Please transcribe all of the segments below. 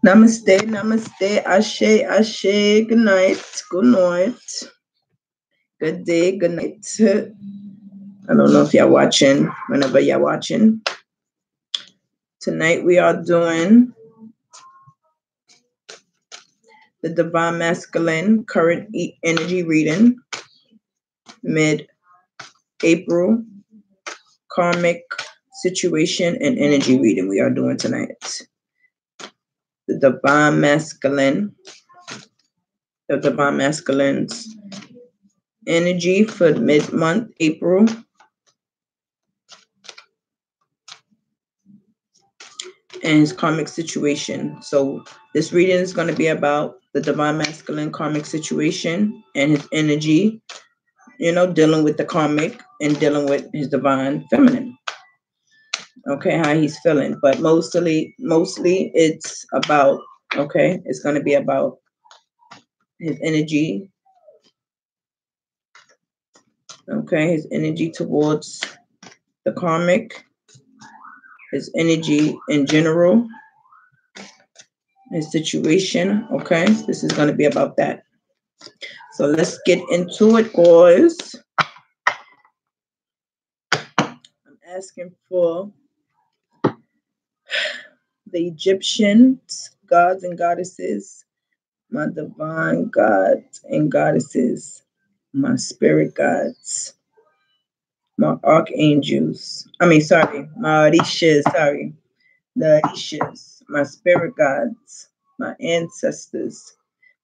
Namaste, namaste, ashe, ashe, good night, good night, good day, good night. I don't know if y'all watching, whenever y'all watching. Tonight we are doing the Divine Masculine Current Energy Reading, mid-April, Karmic Situation and Energy Reading we are doing tonight. The Divine Masculine's energy for mid-month, April. And his karmic situation. So this reading is going to be about the Divine Masculine karmic situation and his energy, dealing with the karmic and dealing with his Divine Feminine. Okay, how he's feeling. But mostly it's about, it's going to be about his energy. Okay, his energy towards the karmic, his energy in general, his situation. Okay, this is going to be about that. So let's get into it, guys. I'm asking for the Egyptians, gods and goddesses, my divine gods and goddesses, my spirit gods, my archangels. My Orishas, the Orishas, my spirit gods, my ancestors,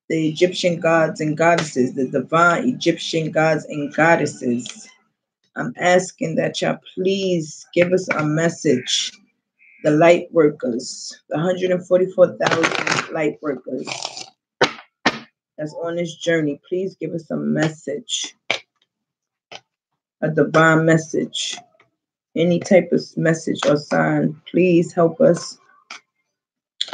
the Egyptian gods and goddesses, the divine Egyptian gods and goddesses. I'm asking that y'all please give us a message. The light workers, the 144,000 light workers that's on this journey, please give us a message, a divine message, any type of message or sign. Please help us.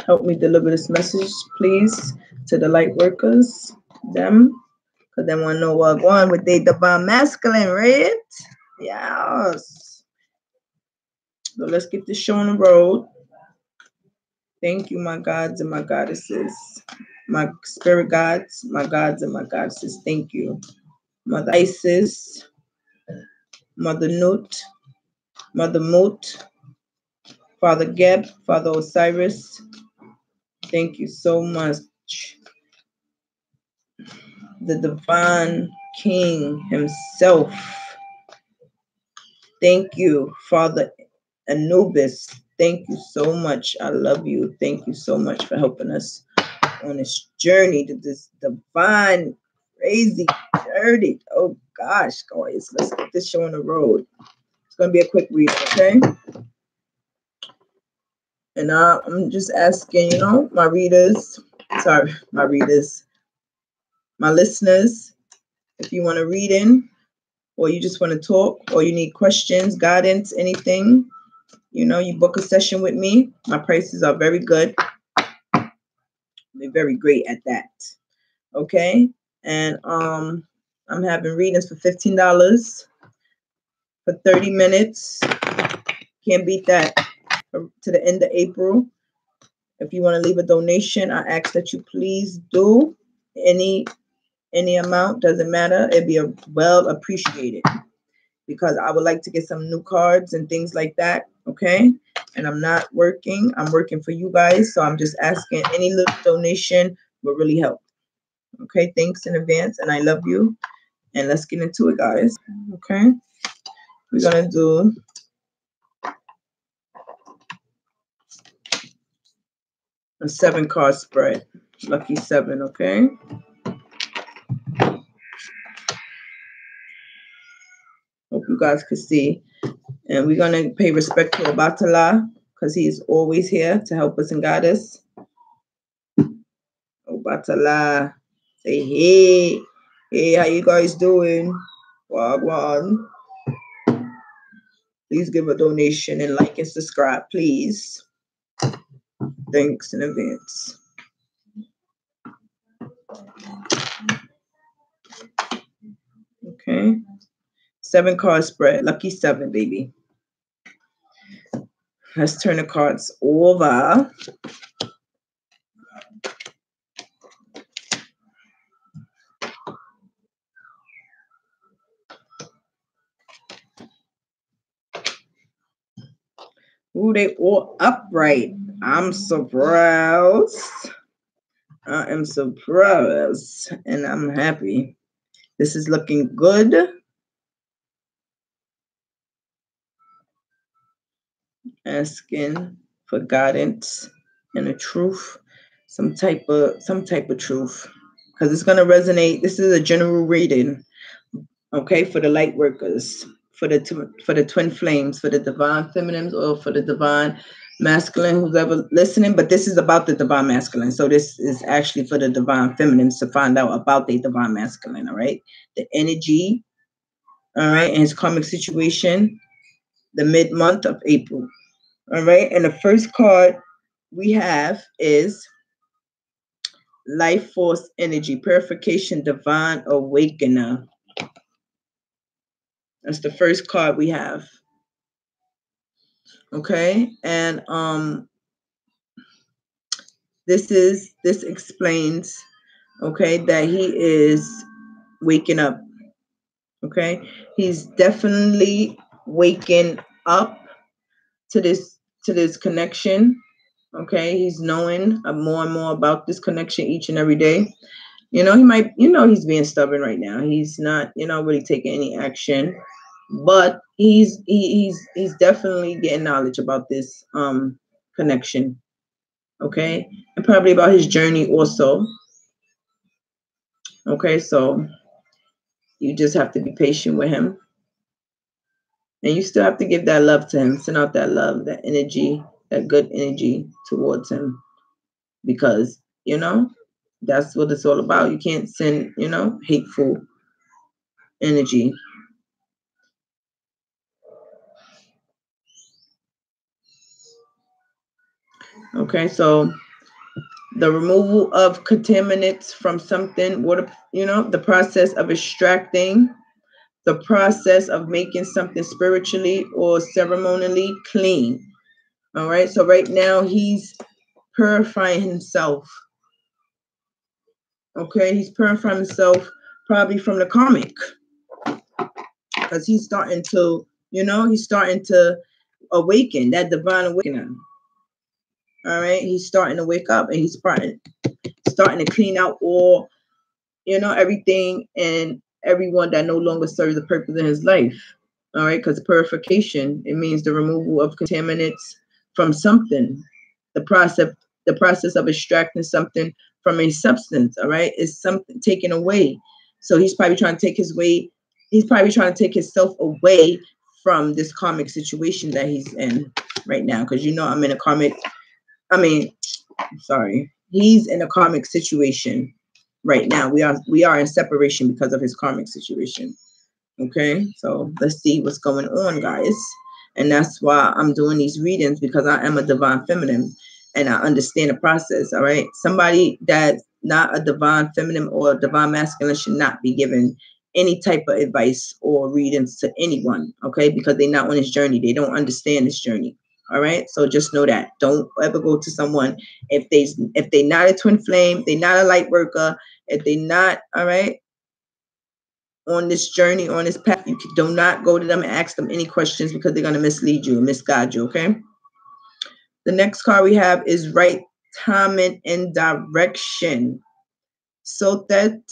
Help me deliver this message, please, to the light workers, them, because they want to know what's going with their Divine Masculine, right? Yes. So let's get this show on the road. Thank you, my gods and my goddesses, my spirit gods, my gods and my goddesses. Thank you. Mother Isis, Mother Nut, Mother Mut, Father Geb, Father Osiris. Thank you so much. The Divine King himself. Thank you, Father Anubis. Thank you so much. I love you. Thank you so much for helping us on this journey to this divine, crazy journey. Oh gosh, guys, let's get this show on the road. It's gonna be a quick read, okay? And I'm just asking, my listeners, if you want to read in, or you just want to talk, or you need questions, guidance, anything, you book a session with me. My prices are very good. They're very great at that. Okay? And I'm having readings for $15 for 30 minutes. Can't beat that. To the end of April. If you want to leave a donation, I ask that you please do. Any amount, doesn't matter. It'd be well appreciated, because I would like to get some new cards and things like that. Okay? And I'm not working. I'm working for you guys. So I'm just asking, any little donation will really help. Okay? Thanks in advance. And I love you. And let's get into it, guys. Okay? We're going to do a 7-card spread. Lucky 7, okay? Hope you guys could see. And we're going to pay respect to Obatala, because he's always here to help us and guide us. Obatala, say hey. Hey, how you guys doing? Wagwan. Please give a donation and like and subscribe, please. Thanks in advance. Okay. 7-card spread. Lucky 7, baby. Let's turn the cards over. Ooh, they all upright. I'm surprised. I am surprised. And I'm happy. This is looking good. Asking for guidance and a truth. Some type of truth. Because it's gonna resonate. This is a general reading. Okay, for the light workers, for the twin flames, for the divine feminines, or for the divine masculine, who's ever listening. But this is about the divine masculine, so this is actually for the divine feminines to find out about the divine masculine. All right, the energy. All right, and his karmic situation, the mid-month of April. All right, and the first card we have is life force energy, purification, divine awakener. That's the first card we have. Okay, and this explains, okay, that he is waking up. Okay, he's definitely waking up to this connection. Okay, he's knowing more and more about this connection each and every day. He might, he's being stubborn right now. He's not, really taking any action, but he's definitely getting knowledge about this connection. Okay, and probably about his journey also. Okay, so you just have to be patient with him, and you still have to give that love to him. Send out that love, that energy, that good energy towards him, because that's what it's all about. You can't send hateful energy. Okay, so the removal of contaminants from something, the process of extracting, the process of making something spiritually or ceremonially clean. All right, so right now he's purifying himself. Okay, he's purifying himself probably from the karmic, because he's starting to awaken, that divine awakening. All right, he's starting to wake up, and he's starting to clean out all, everything and everyone that no longer serves the purpose in his life. All right, because purification, it means the removal of contaminants from something. The process of extracting something from a substance, all right, is something taken away. So he's probably trying to take himself away from this karmic situation that he's in right now. Because I'm in a karmic, he's in a karmic situation right now. We are in separation because of his karmic situation. Okay, so let's see what's going on, guys. And that's why I'm doing these readings, because I am a divine feminine and I understand the process. All right, somebody that's not a divine feminine or a divine masculine should not be given any type of advice or readings to anyone. Okay, because they're not on this journey. They don't understand this journey. All right, so just know that. Don't ever go to someone if they not a twin flame, they're not a light worker, if they not, all right, on this journey, on this path, you do not go to them and ask them any questions, because they're going to mislead you and misguide you. Okay, the next card we have is right timing and direction. Sotet,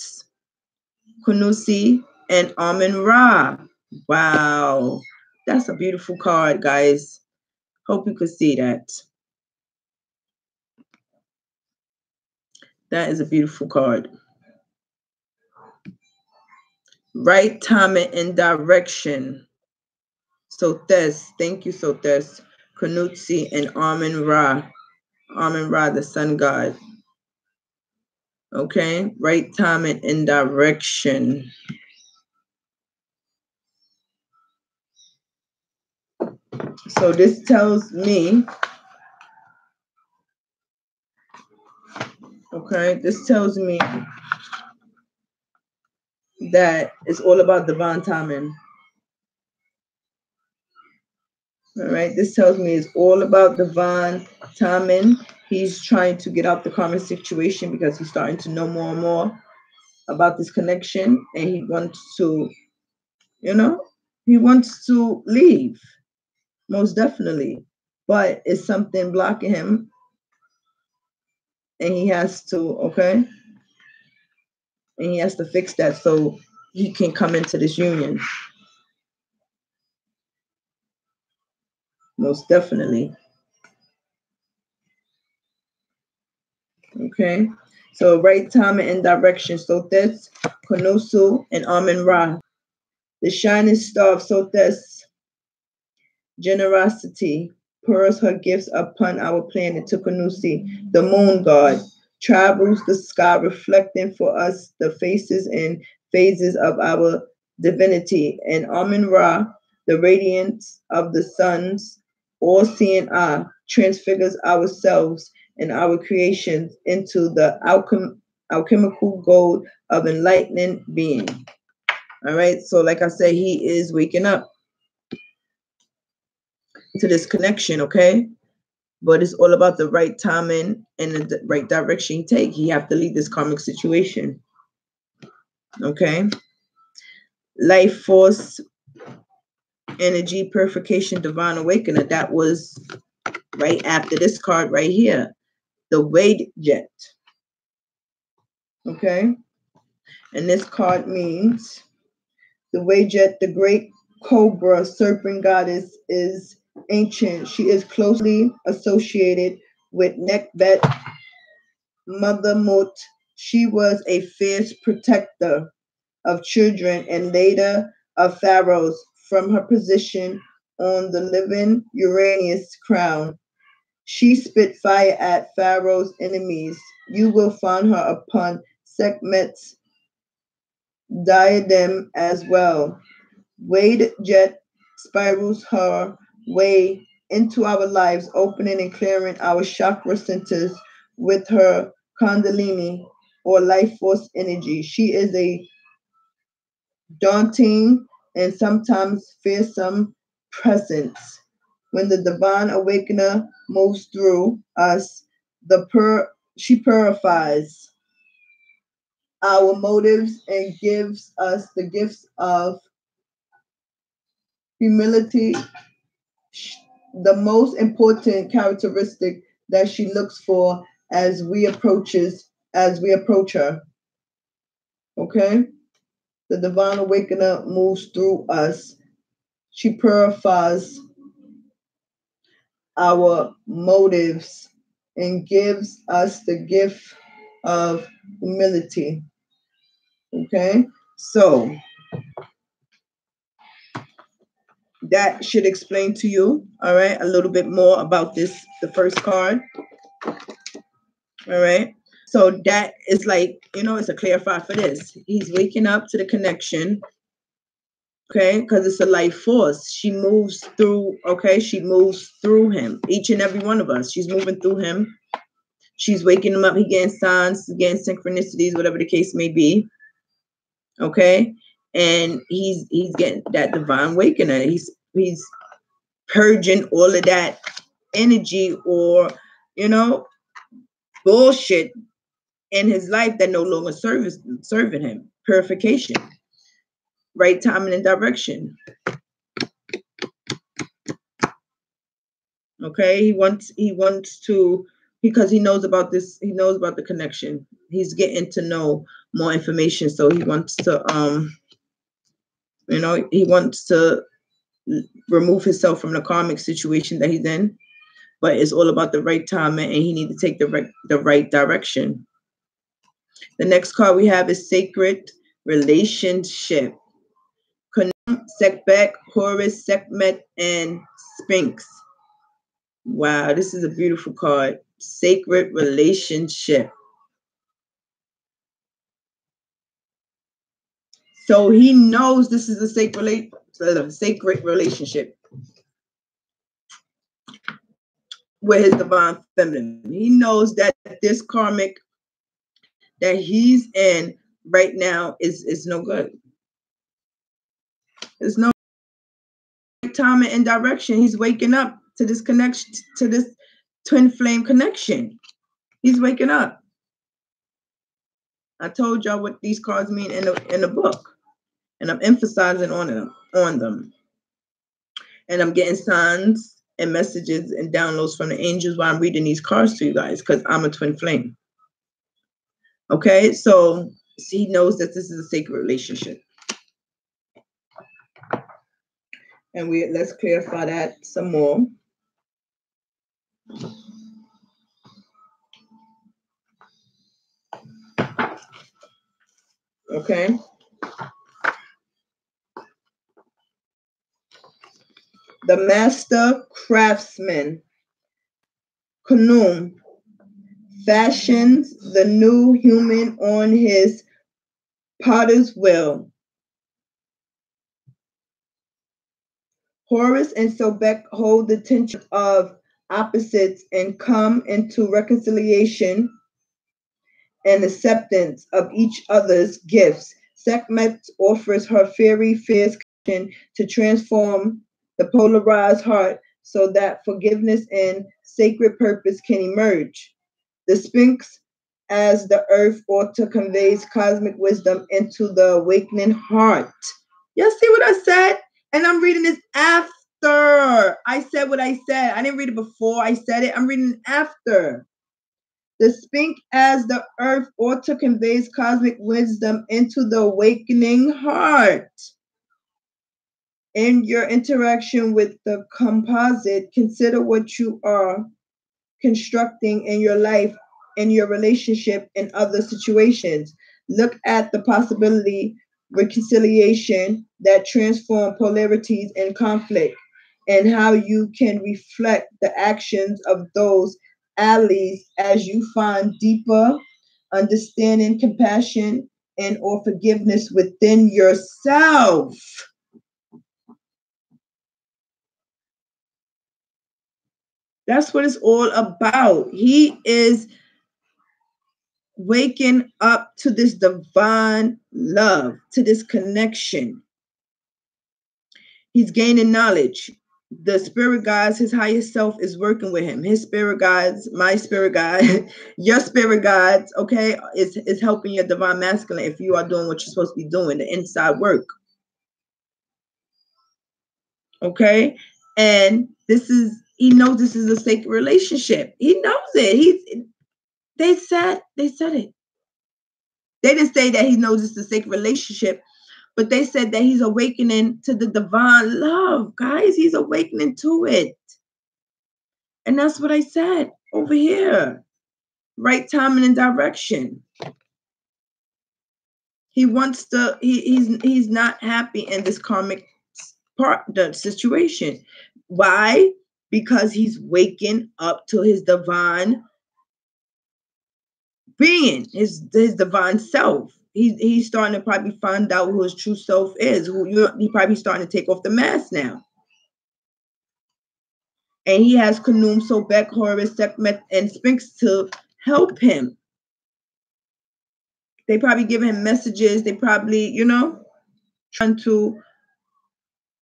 Kunusi, and Amen Ra. Wow, that's a beautiful card, guys. Hope you could see that. That is a beautiful card. Right timing and direction. Sotes, thank you, Sotes, Kunutsi, and Amen Ra. Amen Ra, the sun god. Okay, right timing and direction. So this tells me, that it's all about divine timing. All right, this tells me it's all about divine timing. He's trying to get out the karmic situation because he's starting to know more and more about this connection, and he wants to, he wants to leave, most definitely. But it's something blocking him, and he has to, and he has to fix that so he can come into this union. Most definitely. Okay. So right timing and direction. Sotes, Konosu, and Amen Ra. The shining star of Sotes, generosity, pours her gifts upon our planet. Tukunusi, the moon god, travels the sky, reflecting for us the faces and phases of our divinity. And Amen Ra, the radiance of the sun's all-seeing eye, transfigures ourselves and our creations into the alchemical gold of enlightening being. All right, so like I said, he is waking up to this connection, okay? But it's all about the right timing and the right direction you take. You have to leave this karmic situation, okay? Life force, energy, purification, divine awakener. That was right after this card right here, the Wade Jet, okay? And this card means the Wade Jet, the great cobra serpent goddess, is ancient. She is closely associated with Nekbet, Mother Mut. She was a fierce protector of children and later of pharaohs. From her position on the living Uranus crown, she spit fire at Pharaoh's enemies. You will find her upon Sekhmet's diadem as well. Wade Jet spirals her way into our lives, opening and clearing our chakra centers with her Kundalini or life force energy. She is a daunting and sometimes fearsome presence. When the divine awakener moves through us, she purifies our motives and gives us the gifts of humility, the most important characteristic that she looks for as we approach her. Okay? The divine awakener moves through us. She purifies our motives and gives us the gift of humility. Okay? So that should explain to you, all right, a little bit more about this, the first card. All right. So that is like, it's a clarifier for this. He's waking up to the connection, okay, because it's a life force. She moves through, okay, she moves through him, each and every one of us. She's moving through him. She's waking him up. He getting signs, getting synchronicities, whatever the case may be. Okay. And he's getting that divine awakener. He's purging all of that energy or, bullshit in his life that no longer serving him. Purification, right timing and direction. Okay, he wants to, because he knows about this, he knows about the connection. He's getting to know more information, so he wants to he wants to remove himself from the karmic situation that he's in. But it's all about the right timing, and he needs to take the right direction. The next card we have is Sacred Relationship. Sekbek, Horus, Sekhmet, and Sphinx. Wow, this is a beautiful card. Sacred Relationship. So he knows this is a sacred relationship with his divine feminine. He knows that this karmic that he's in right now is no good. It's no timing and direction. He's waking up to this connection, to this twin flame connection. He's waking up. I told y'all what these cards mean in the book, and I'm emphasizing on them. And I'm getting signs and messages and downloads from the angels while I'm reading these cards to you guys, because I'm a twin flame. Okay, so he knows that this is a sacred relationship. And let's clarify that some more. Okay. The master craftsman, Kanum, fashions the new human on his potter's wheel. Horus and Sobek hold the tension of opposites and come into reconciliation and acceptance of each other's gifts. Sekhmet offers her fairy fierce to transform the polarized heart so that forgiveness and sacred purpose can emerge. The Sphinx, as the earth altar, conveys cosmic wisdom into the awakening heart. Y'all see what I said? And I'm reading this after I said what I said. I didn't read it before I said it. I'm reading it after. The Sphinx, as the earth altar, conveys cosmic wisdom into the awakening heart. In your interaction with the composite, consider what you are constructing in your life, in your relationship, and other situations. Look at the possibility reconciliation that transform polarities and conflict, and how you can reflect the actions of those allies as you find deeper understanding, compassion, and or forgiveness within yourself. That's what it's all about. He is waking up to this divine love, to this connection. He's gaining knowledge. The spirit guides, his highest self is working with him. His spirit guides, my spirit guide, your spirit guides, okay, is helping your divine masculine if you are doing what you're supposed to be doing, the inside work. Okay? And he knows this is a sacred relationship. He knows it. They said it. They didn't say that he knows it's a sacred relationship, but they said that he's awakening to the divine love, guys. He's awakening to it. And that's what I said over here. Right timing and direction. He wants to, he's not happy in this karmic part, the situation. Why? Because he's waking up to his divine being, his divine self. He's starting to probably find out who his true self is. He probably starting to take off the mask now. And he has Kanum, Sobek, Horus, Sekhmet, and Sphinx to help him. They probably give him messages. They probably, trying to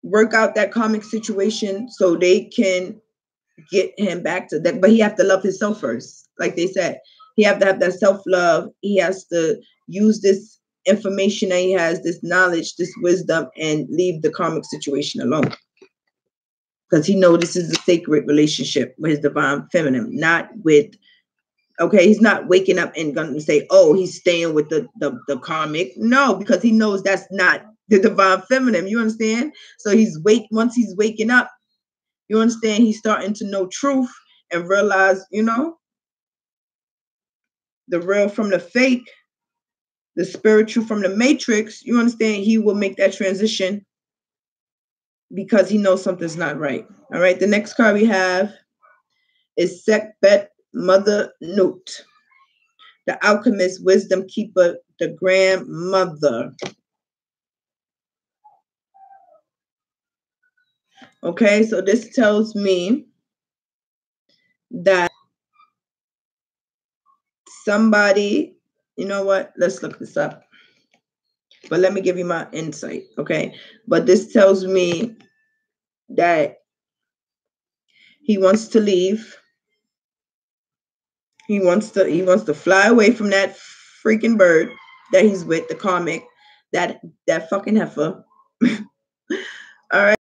work out that karmic situation so they can get him back to that. But he have to love himself first. Like they said, he have to have that self-love. He has to use this information that he has, this knowledge, this wisdom, and leave the karmic situation alone. Because he knows this is a sacred relationship with his divine feminine, not with, okay, he's not waking up and going to say, oh, he's staying with the karmic. No, because he knows that's not the divine feminine. You understand? So once he's waking up, you understand, he's starting to know truth and realize, the real from the fake, the spiritual from the matrix. You understand? He will make that transition because he knows something's not right. All right. The next card we have is Sekbet Mother Nut, the alchemist, wisdom keeper, the grandmother. Okay, so this tells me that somebody, you know what? Let's look this up. But let me give you my insight, okay? But this tells me that he wants to leave. He wants to fly away from that freaking bird that he's with, the karmic, that fucking heifer. All right,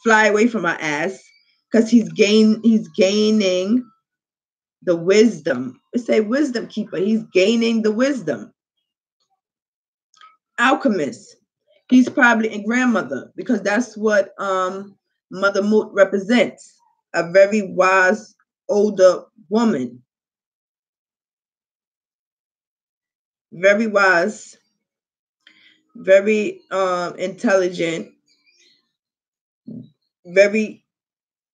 fly away from our ass because he's gaining the wisdom. Let's say wisdom keeper. He's gaining the wisdom. Alchemist. He's probably a grandmother because that's what Mother Moot represents. A very wise older woman. Very wise, very intelligent, very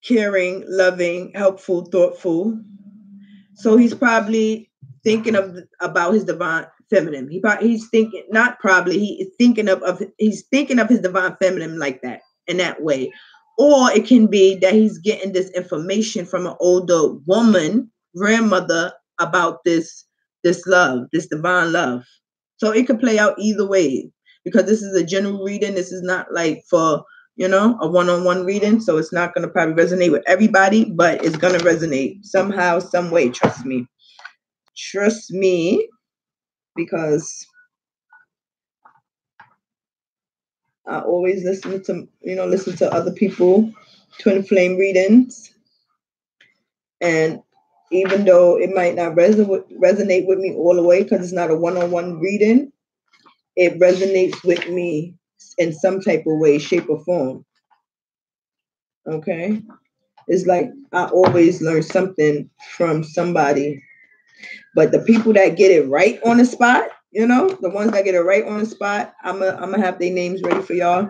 caring, loving, helpful, thoughtful. So he's probably thinking about his divine feminine. He's thinking he's thinking of his divine feminine like that, in that way. Or it can be that he's getting this information from an older woman, grandmother, about this love, this divine love. So it could play out either way because this is a general reading. This is not like for a one-on-one reading, so it's not going to probably resonate with everybody, but it's going to resonate somehow, some way. Trust me, because I always listen to other people, twin flame readings, and even though it might not resonate with me all the way because it's not a one-on-one reading, it resonates with me in some type of way, shape, or form. Okay? It's like I always learn something from somebody. But the people that get it right on the spot, the ones that get it right on the spot, I'm gonna have their names ready for y'all.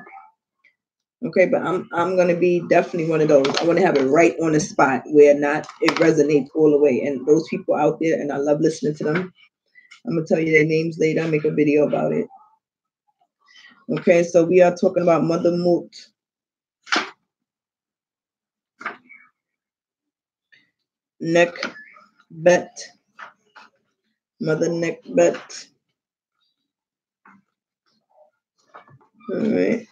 Okay, but I'm gonna be definitely one of those. I want to have it right on the spot where it resonates all the way. And those people out there, and I love listening to them. I'm gonna tell you their names later. I'll make a video about it. Okay, so we are talking about Mother Moot. Nekhbet. Mother Nekhbet. All right.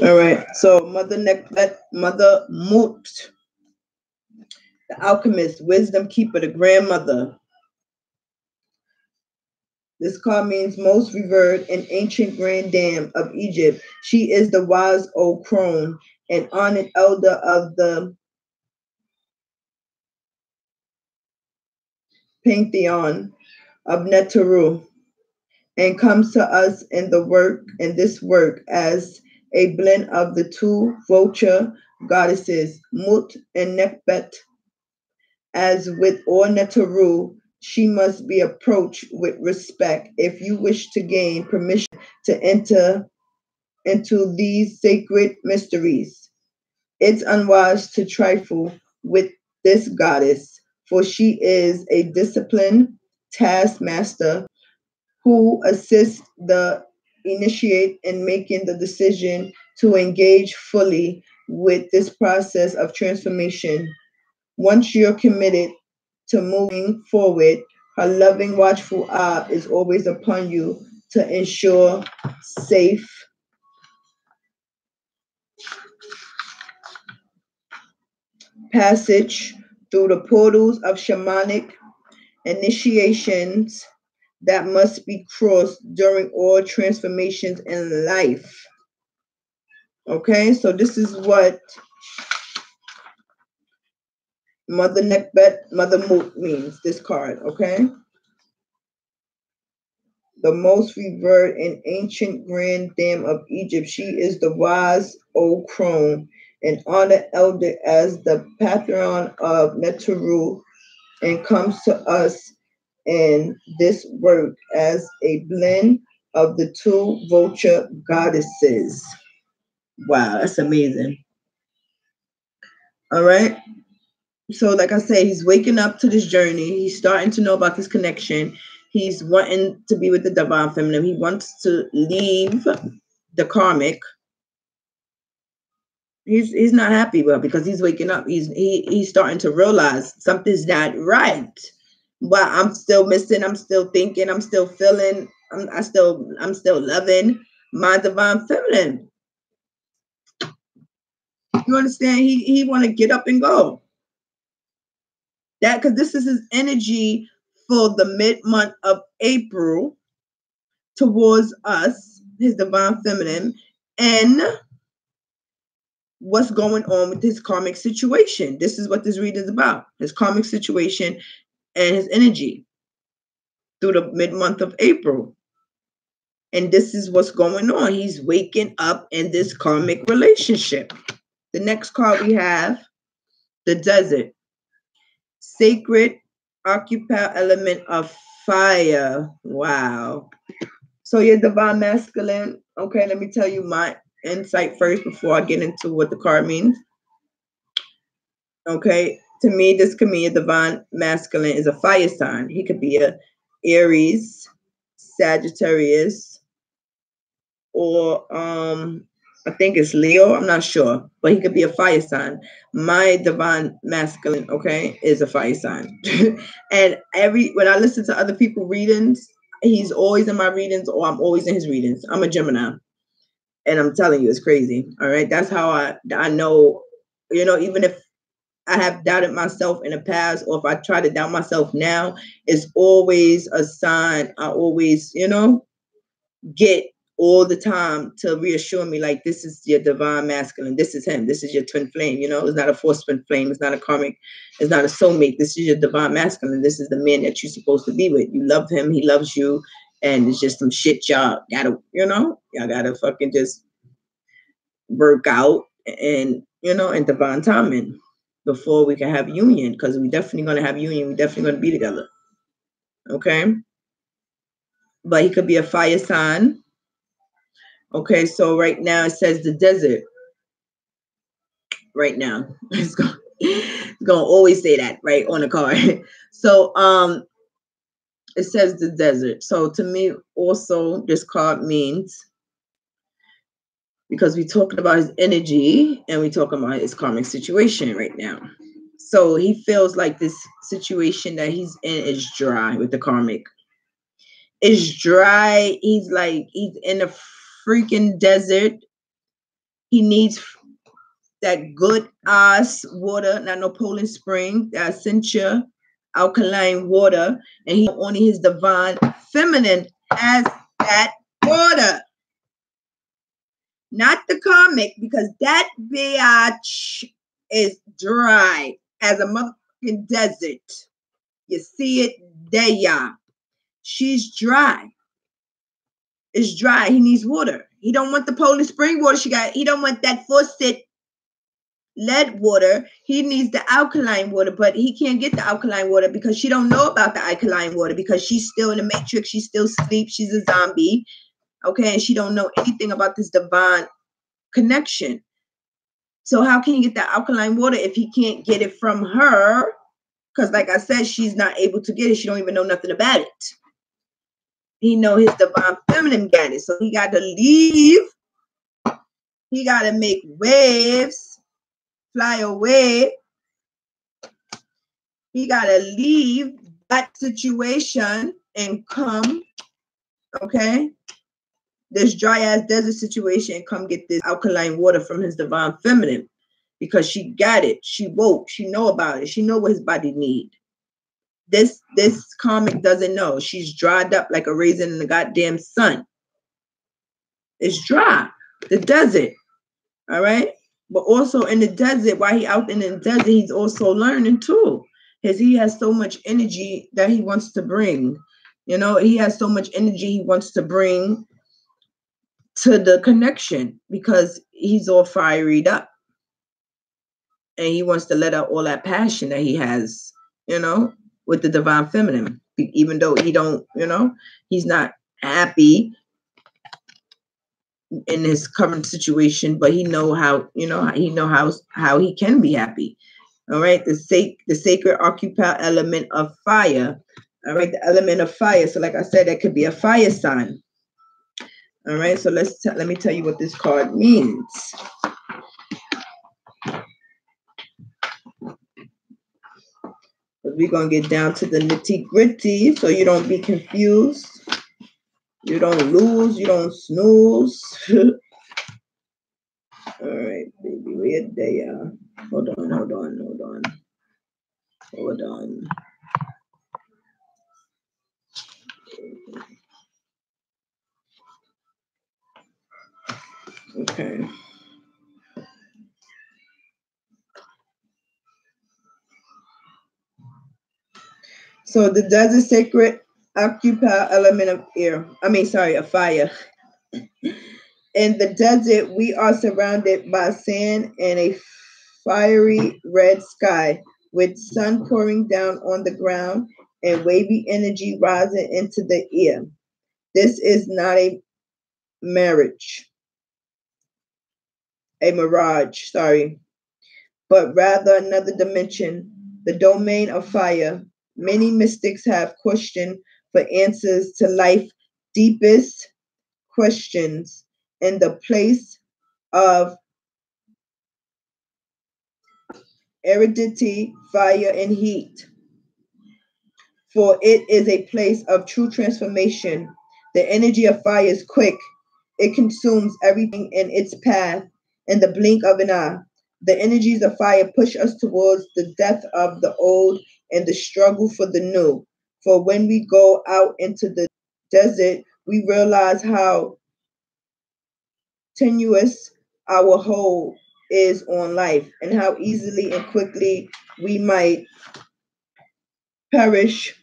All right, so Mother Nekhbet, Mother Moot, the alchemist, wisdom keeper, the grandmother. This card means most revered and ancient grand dame of Egypt. She is the wise old crone and honored elder of the pantheon of Neteru, and comes to us in this work as a blend of the two vulture goddesses, Mut and Nekhbet. As with all Neteru, she must be approached with respect if you wish to gain permission to enter into these sacred mysteries. It's unwise to trifle with this goddess, for she is a disciplined taskmaster who assists the initiate in making the decision to engage fully with this process of transformation. Once you're committed to moving forward, her loving, watchful eye is always upon you to ensure safe passage through the portals of shamanic initiations that must be crossed during all transformations in life. Okay, so this is what Mother Nekhbet, Mother Moot means, this card, okay? The most revered and ancient grand dame of Egypt. She is the wise old crone and honored elder as the patron of Neteru, and comes to us in this work as a blend of the two vulture goddesses. Wow, that's amazing. All right. So, like I said, he's waking up to this journey. He's starting to know about this connection. He's wanting to be with the divine feminine. He wants to leave the karmic. He's not happy with it because he's waking up. He's starting to realize something's not right. But I'm still missing. I'm still thinking. I'm still feeling. I'm still loving my divine feminine. You understand? He want to get up and go. That because this is his energy for the mid-month of April towards us, his divine feminine, and what's going on with his karmic situation. This is what this reading is about. His karmic situation and his energy through the mid-month of April. And this is what's going on. He's waking up in this karmic relationship. The next card we have, the desert. Sacred occupy element of fire. Wow. So your divine masculine. Okay, let me tell you my insight first before I get into what the card means. Okay, to me, this could mean a divine masculine is a fire sign. He could be a Aries, Sagittarius, or I think it's Leo. I'm not sure, but he could be a fire sign. My divine masculine, okay, is a fire sign. And when I listen to other people readings, he's always in my readings, or I'm always in his readings. I'm a Gemini, and I'm telling you, it's crazy. All right, that's how I know. You know, even if I have doubted myself in the past, or if I try to doubt myself now, it's always a sign. I always, get all the time to reassure me, like, this is your divine masculine. This is him. This is your twin flame. It's not a forced twin flame. It's not a karmic. It's not a soulmate. This is your divine masculine. This is the man that you're supposed to be with. You love him. He loves you. And it's just some shit y'all gotta, y'all gotta fucking just work out and, in divine timing before we can have union, because we definitely going to have union. We definitely going to be together. Okay. But he could be a fire sign. Okay. So right now it says the desert. Right now. It's going to always say that right on the card. So it says the desert. So to me also this card means, because we're talking about his energy and we're talking about his karmic situation right now. So he feels like this situation that he's in is dry with the karmic. It's dry. He's in a freaking desert. He needs that good ass water, not no Poland Spring, that Essentia alkaline water. And he only his divine feminine has that water. Not the karmic, because that bitch is dry as a motherfucking desert. You see it there, y'all. She's dry. It's dry. He needs water. He don't want the Polish spring water he don't want that faucet lead water. He needs the alkaline water, but he can't get the alkaline water because she don't know about the alkaline water, because she's still in the matrix. She still sleeps. She's a zombie. Okay. And she don't know anything about this divine connection. So how can he get the alkaline water if he can't get it from her? Because like I said, she's not able to get it. She don't even know nothing about it. He know his divine feminine got it. So he got to leave. He got to make waves, fly away. He got to leave that situation and come, okay, this dry ass desert situation, and come get this alkaline water from his divine feminine, because she got it. She woke. She know about it. She know what his body need. This karmic doesn't know. She's dried up like a raisin in the goddamn sun. It's dry. The desert. All right. But also in the desert, while he out in the desert, he's also learning too. He has so much energy that he wants to bring. He has so much energy he wants to bring to the connection, because he's all fired up. And he wants to let out all that passion that he has, with the divine feminine, even though he don't, he's not happy in his current situation, but he know how, how he can be happy. All right, the sacred occupied element of fire. All right, the element of fire. So, like I said, that could be a fire sign. All right, so let me tell you what this card means. We're gonna get down to the nitty gritty, so you don't be confused. You don't lose. You don't snooze. All right, baby, where they are? Hold on. Okay. So the desert sacred occupy element of air. Of fire. In the desert, we are surrounded by sand and a fiery red sky with sun pouring down on the ground and wavy energy rising into the air. This is not a mirage, but rather another dimension, the domain of fire. Many mystics have questioned for answers to life's deepest questions in the place of aridity, fire, and heat. For it is a place of true transformation. The energy of fire is quick. It consumes everything in its path in the blink of an eye. The energies of fire push us towards the death of the old and the struggle for the new. For when we go out into the desert, we realize how tenuous our hold is on life and how easily and quickly we might perish.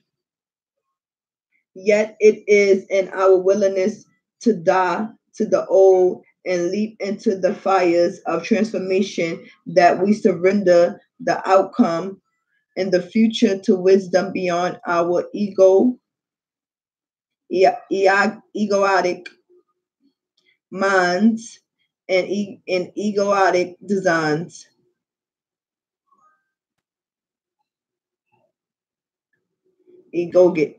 Yet it is in our willingness to die to the old and leap into the fires of transformation that we surrender the outcome and the future to wisdom beyond our egotic minds and egotic designs. Egoic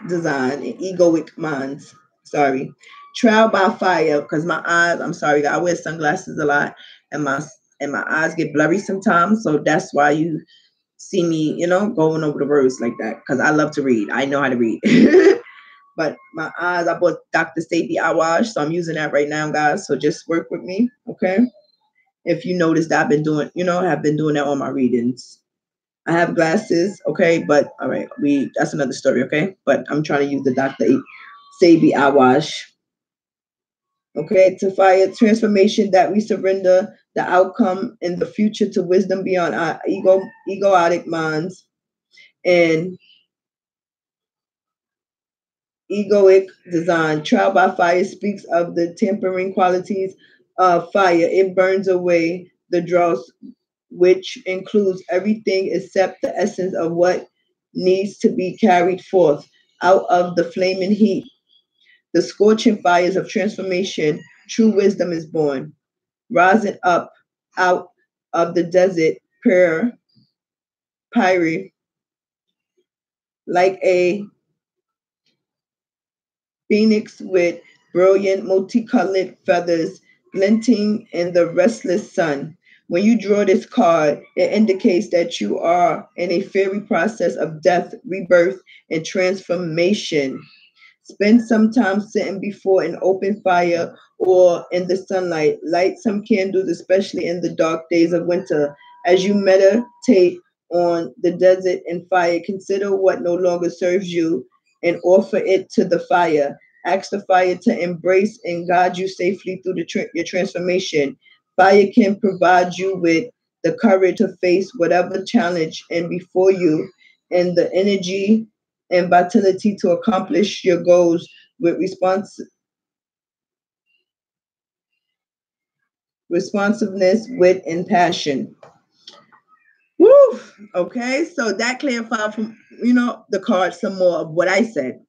design and egoic minds. Sorry. Trial by fire, because my eyes, I'm sorry, I wear sunglasses a lot and my eyes get blurry sometimes. So that's why you see me, going over the words like that. Because I love to read. I know how to read. But my eyes, I bought Dr. Sabi eye wash, so I'm using that right now, guys. So just work with me, okay? If you notice that I've been doing, have been doing that on my readings. I have glasses, okay, but all right, that's another story, okay? But I'm trying to use the Dr. Sabi eye wash. Okay, to fire transformation that we surrender the outcome and the future to wisdom beyond our egoic minds and egoic design. Trial by fire speaks of the tempering qualities of fire. It burns away the dross, which includes everything except the essence of what needs to be carried forth out of the flaming heat. The scorching fires of transformation, true wisdom is born, rising up out of the desert, pyre, like a phoenix with brilliant multicolored feathers glinting in the restless sun. When you draw this card, it indicates that you are in a fiery process of death, rebirth, and transformation. Spend some time sitting before an open fire or in the sunlight. Light some candles, especially in the dark days of winter. As you meditate on the desert and fire, consider what no longer serves you and offer it to the fire. Ask the fire to embrace and guide you safely through your transformation. Fire can provide you with the courage to face whatever challenge and before you and the energy and vitality to accomplish your goals with responsiveness, wit, and passion. Woo! Okay, so that clarified from, the card some more of what I said.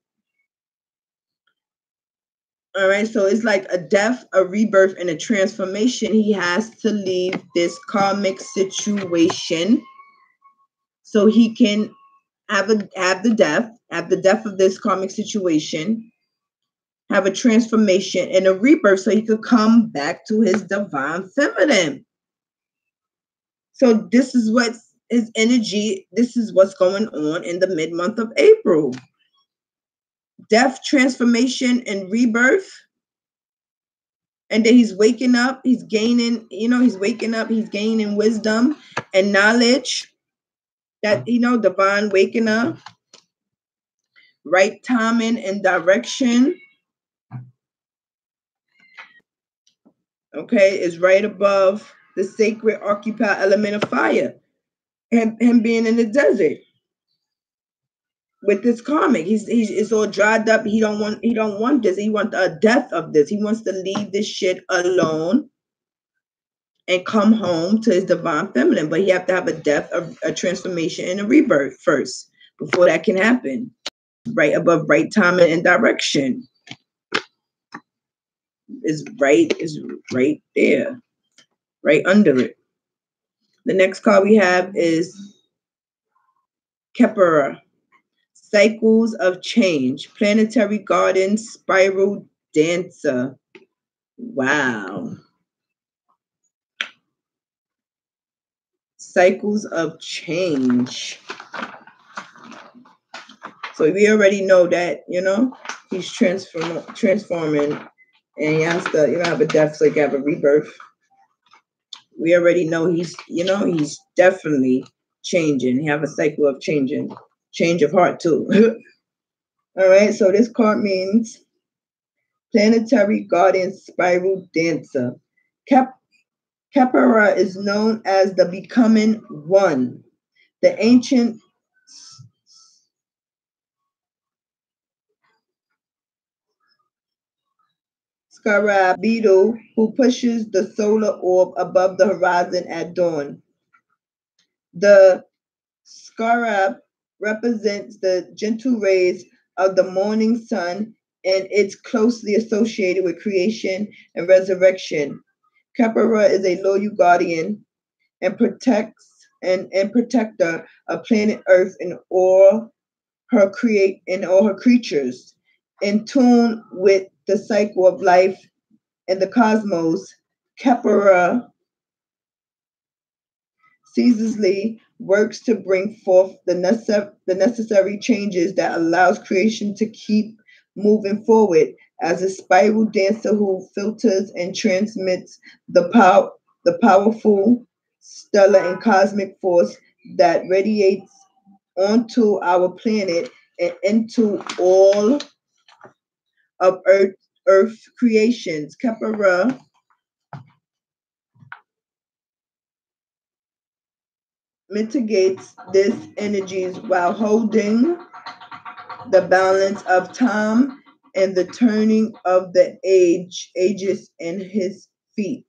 All right, so it's like a death, a rebirth, and a transformation. He has to leave this karmic situation so he can have the death of this karmic situation, have a transformation and a rebirth so he could come back to his divine feminine. So this is what his energy, this is what's going on in the mid-month of April. Death, transformation, and rebirth. And then he's waking up, he's gaining, he's waking up, he's gaining wisdom and knowledge. That, divine waking up, right timing and direction. Okay, is right above the sacred occupied element of fire. Him being in the desert with this karmic, he's all dried up. He don't want this. He wants a death of this. He wants to leave this shit alone and come home to his divine feminine. But he have to have a death, a transformation, and a rebirth first before that can happen. Right above right timing and direction is right there, right under it. The next card we have is Kepera. Cycles of change. Planetary garden spiral dancer. Wow. Cycles of change. So we already know that, he's transforming, and he has to, have a death so he can have a rebirth. We already know he's definitely changing. He have a cycle of changing. Change of heart too. All right, so this card means planetary guardian spiral dancer. Kepera is known as the becoming one. The ancient scarab beetle who pushes the solar orb above the horizon at dawn. The scarab represents the gentle rays of the morning sun, and it's closely associated with creation and resurrection. Kepera is a loyal guardian and protector of planet Earth and all her creatures, in tune with the cycle of life and the cosmos. Kepera ceaselessly works to bring forth the necessary changes that allows creation to keep moving forward as a spiral dancer who filters and transmits the powerful stellar and cosmic force that radiates onto our planet and into all of Earth creations. Kepera mitigates these energies while holding the balance of time and the turning of the ages in his feet.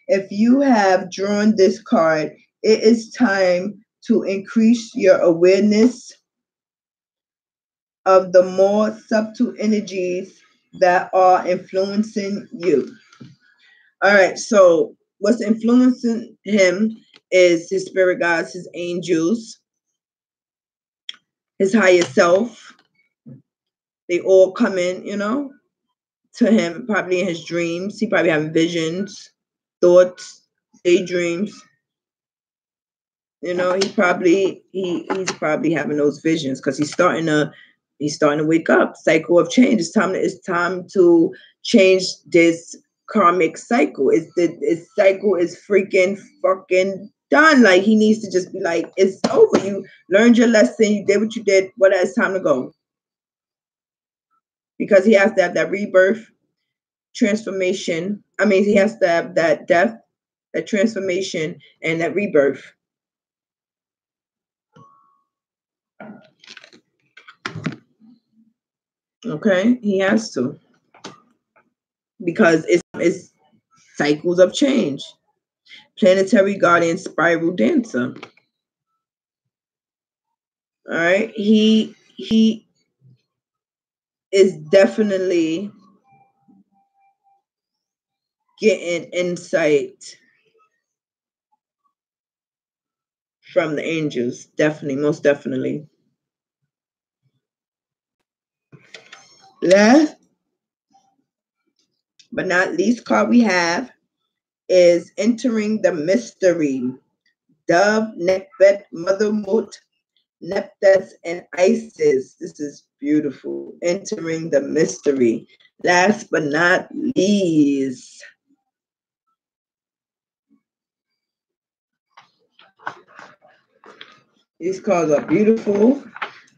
If you have drawn this card, it is time to increase your awareness of the more subtle energies that are influencing you. All right, so what's influencing him is his spirit guides, his angels, his higher self. They all come in, to him, probably in his dreams. He probably having visions, thoughts, daydreams. He's probably having those visions because he's starting to wake up. Cycle of change. It's time to change this karmic cycle. His cycle is freaking fucking done. Like, he needs to just be like, it's over. You learned your lesson. You did what you did. Well, it's time to go. Because he has to have that rebirth, transformation. I mean, he has to have that death, that transformation, and that rebirth. Okay, he has to, because it's cycles of change. Planetary guardian spiral dancer. All right. He is definitely getting insight from the angels. Definitely, most definitely. Last but not least card we have is entering the mystery. Dove, Nekbet, Mother Mut, Nephthys, and Isis. This is beautiful. Entering the mystery. Last but not least. These cards are beautiful.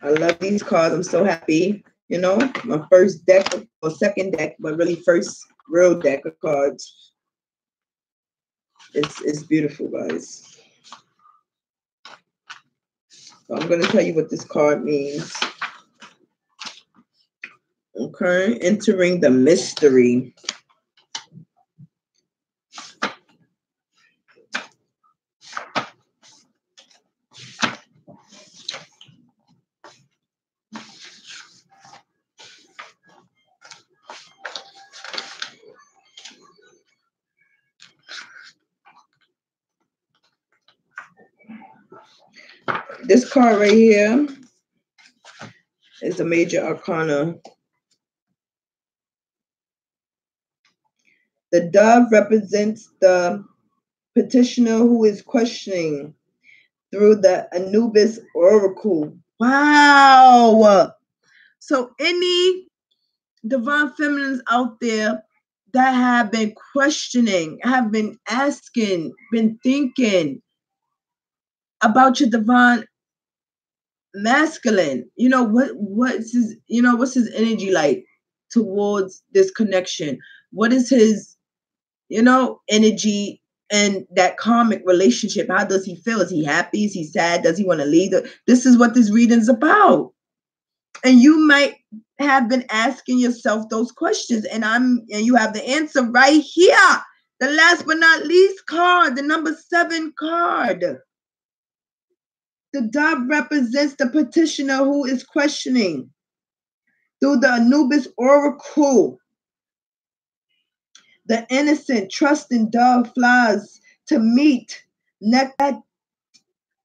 I love these cards. I'm so happy. You know, my first deck or second deck, but really first real deck of cards. It's beautiful, guys. So I'm going to tell you what this card means. Okay, entering the mystery. This card right here is a major arcana. The dove represents the petitioner who is questioning through the Anubis oracle. Wow. So any divine feminines out there that have been questioning, have been asking, been thinking about your divine masculine, what's his energy like towards this connection? What is his energy and that karmic relationship? How does he feel? Is he happy? Is he sad? Does he want to leave? This is what this reading's about. And you might have been asking yourself those questions, and you have the answer right here. The last but not least card, the number 7 card. The dove represents the petitioner who is questioning through the Anubis oracle. The innocent, trusting dove flies to meet Nekbet,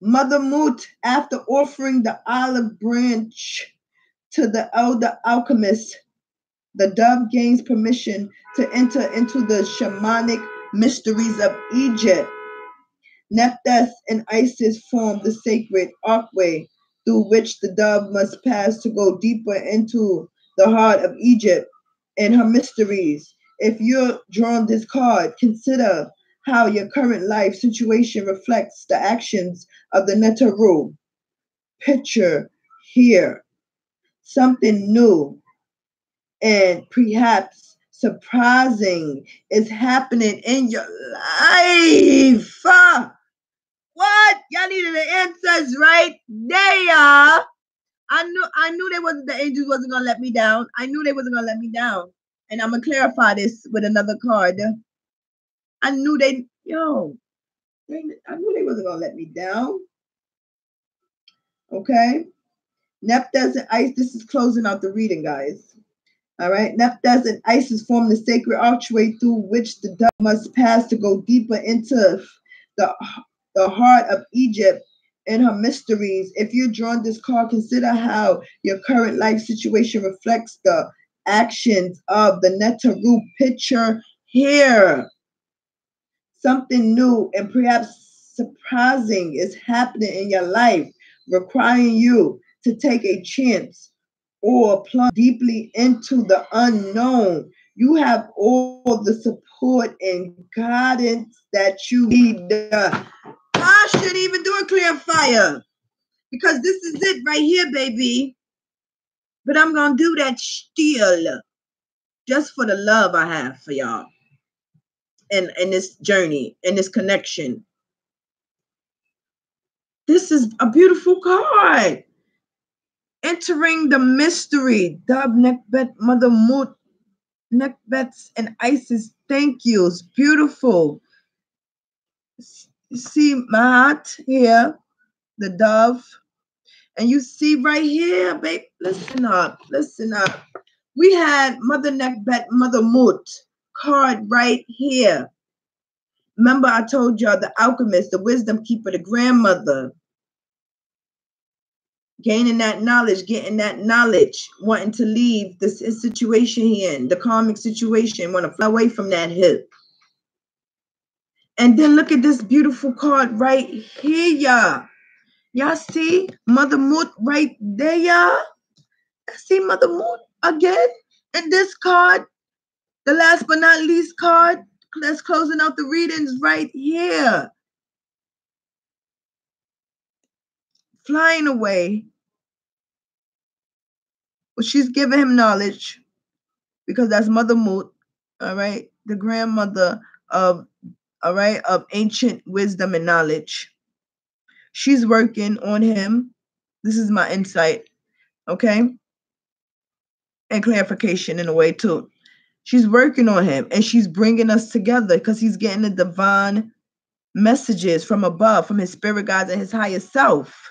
Mother Mut, after offering the olive branch to the elder alchemist. The dove gains permission to enter into the shamanic mysteries of Egypt. Nephthys and Isis form the sacred archway through which the dove must pass to go deeper into the heart of Egypt and her mysteries. If you're drawn this card, consider how your current life situation reflects the actions of the Netaru. Picture here something new and perhaps surprising is happening in your life. What? Y'all needed the answers right there. I knew the angels wasn't gonna let me down. I knew they wasn't gonna let me down. And I'm gonna clarify this with another card. I knew I knew they wasn't gonna let me down. Okay. Nephthys and Isis. This is closing out the reading, guys. All right. Nephthys and Isis form the sacred archway through which the dove must pass to go deeper into the heart of Egypt and her mysteries. If you're drawn this card, consider how your current life situation reflects the actions of the Netaru. Picture here. Something new and perhaps surprising is happening in your life, requiring you to take a chance or plunge deeply into the unknown. You have all the support and guidance that you need. I shouldn't even do a clear fire because this is it right here, baby. But I'm going to do that still just for the love I have for y'all and this journey and this connection. This is a beautiful card. Entering the mystery. Dub, Nekbet, Mother Mut, Nekbets, and Isis. Thank you. It's beautiful. You see Mahat here, the dove, and you see right here, babe. Listen up, listen up. We had Mother Nekbet, Mother Mut card right here. Remember, I told y'all the alchemist, the wisdom keeper, the grandmother, gaining that knowledge, getting that knowledge, wanting to leave this situation he in, the karmic situation, want to fly away from that hip. And then look at this beautiful card right here, y'all. Y'all see Mother Mut right there, y'all? See Mother Mut again? And this card, the last but not least card, that's closing out the readings right here. Flying away. Well, she's giving him knowledge because that's Mother Mut, all right? The grandmother of, all right, of ancient wisdom and knowledge. She's working on him. This is my insight, okay? And clarification in a way too. She's working on him and she's bringing us together because he's getting the divine messages from above, from his spirit guides and his higher self.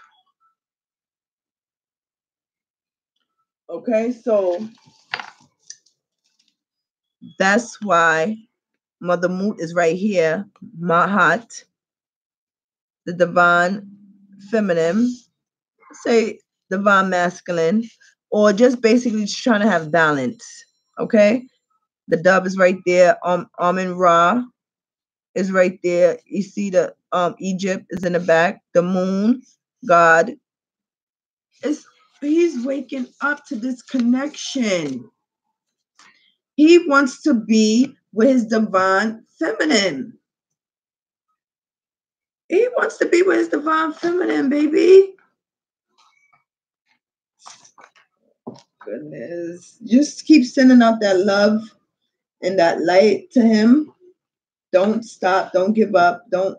Okay, so that's why Mother Mut is right here, Mahat, the divine feminine, say divine masculine, or just basically just trying to have balance. Okay, the dove is right there. Amun Ra is right there. You see the Egypt is in the back. The moon, God, he's waking up to this connection. He wants to be with his divine feminine. He wants to be with his divine feminine, baby. Goodness. Just keep sending out that love and that light to him. Don't stop. Don't give up. Don't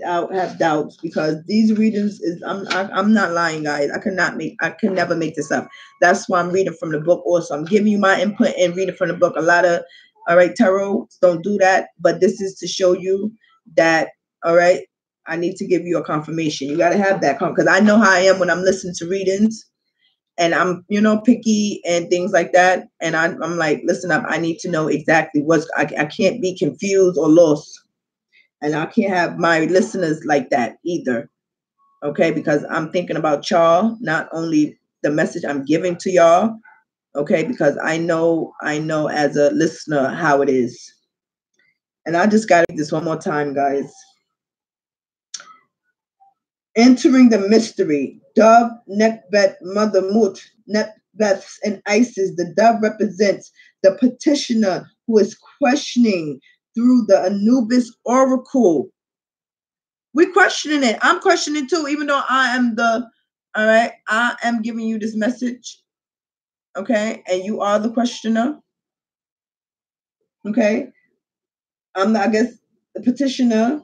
have doubts because these readings is I'm not lying, guys. I can never make this up. That's why I'm reading from the book. Also, I'm giving you my input and reading from the book. A lot of all right, tarot don't do that, but this is to show you that all right. I need to give you a confirmation. You got to have that because I know how I am when I'm listening to readings. And I'm, picky and things like that. And I'm like, listen up, I need to know exactly I can't be confused or lost. And I can't have my listeners like that either. Okay, because I'm thinking about y'all, not only the message I'm giving to y'all. Okay, because I know as a listener how it is. And I just got to do this one more time, guys. Entering the mystery, Dove, Nekbet, Mother Mut, Nekbeth, and Isis. The dove represents the petitioner who is questioning through the Anubis oracle. We're questioning it. I'm questioning too, even though I am giving you this message. Okay, and you are the questioner. Okay, I guess, the petitioner.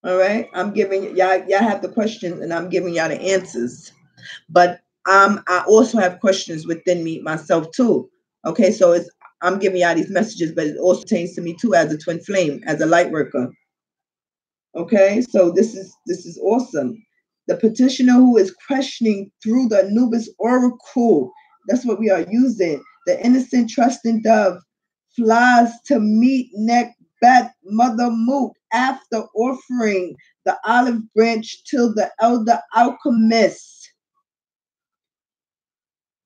All right, I'm giving y'all have the questions and I'm giving y'all the answers. But I also have questions within me myself too. Okay, so I'm giving y'all these messages, but it also pertains to me too as a twin flame, as a light worker. Okay, so this is awesome. The petitioner who is questioning through the Anubis oracle. That's what we are using. The innocent trusting dove flies to meet Nekbet Mother Moot after offering the olive branch to the elder alchemist.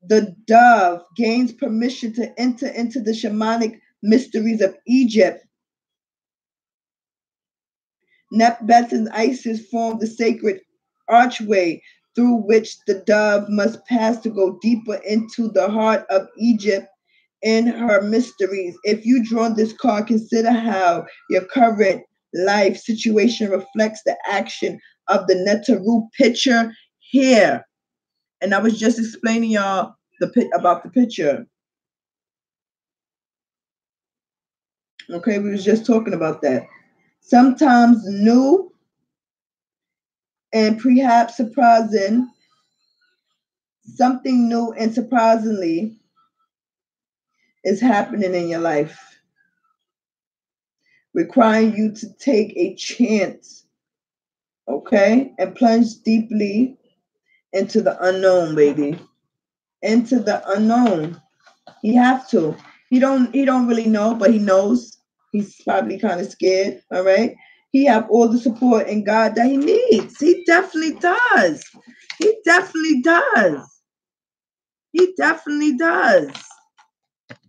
The dove gains permission to enter into the shamanic mysteries of Egypt. Nepbeth and Isis form the sacred archway through which the dove must pass to go deeper into the heart of Egypt in her mysteries. If you draw this card, consider how your current life situation reflects the action of the Netaru picture here. And I was just explaining y'all about the picture. Okay, we was just talking about that. Sometimes new and perhaps surprising, something new and surprisingly is happening in your life. requiring you to take a chance, okay, and plunge deeply into the unknown, baby. Into the unknown. He have to. He don't really know, but he knows. He's probably kind of scared. All right. He have all the support in God that he needs. He definitely does. He definitely does. He definitely does.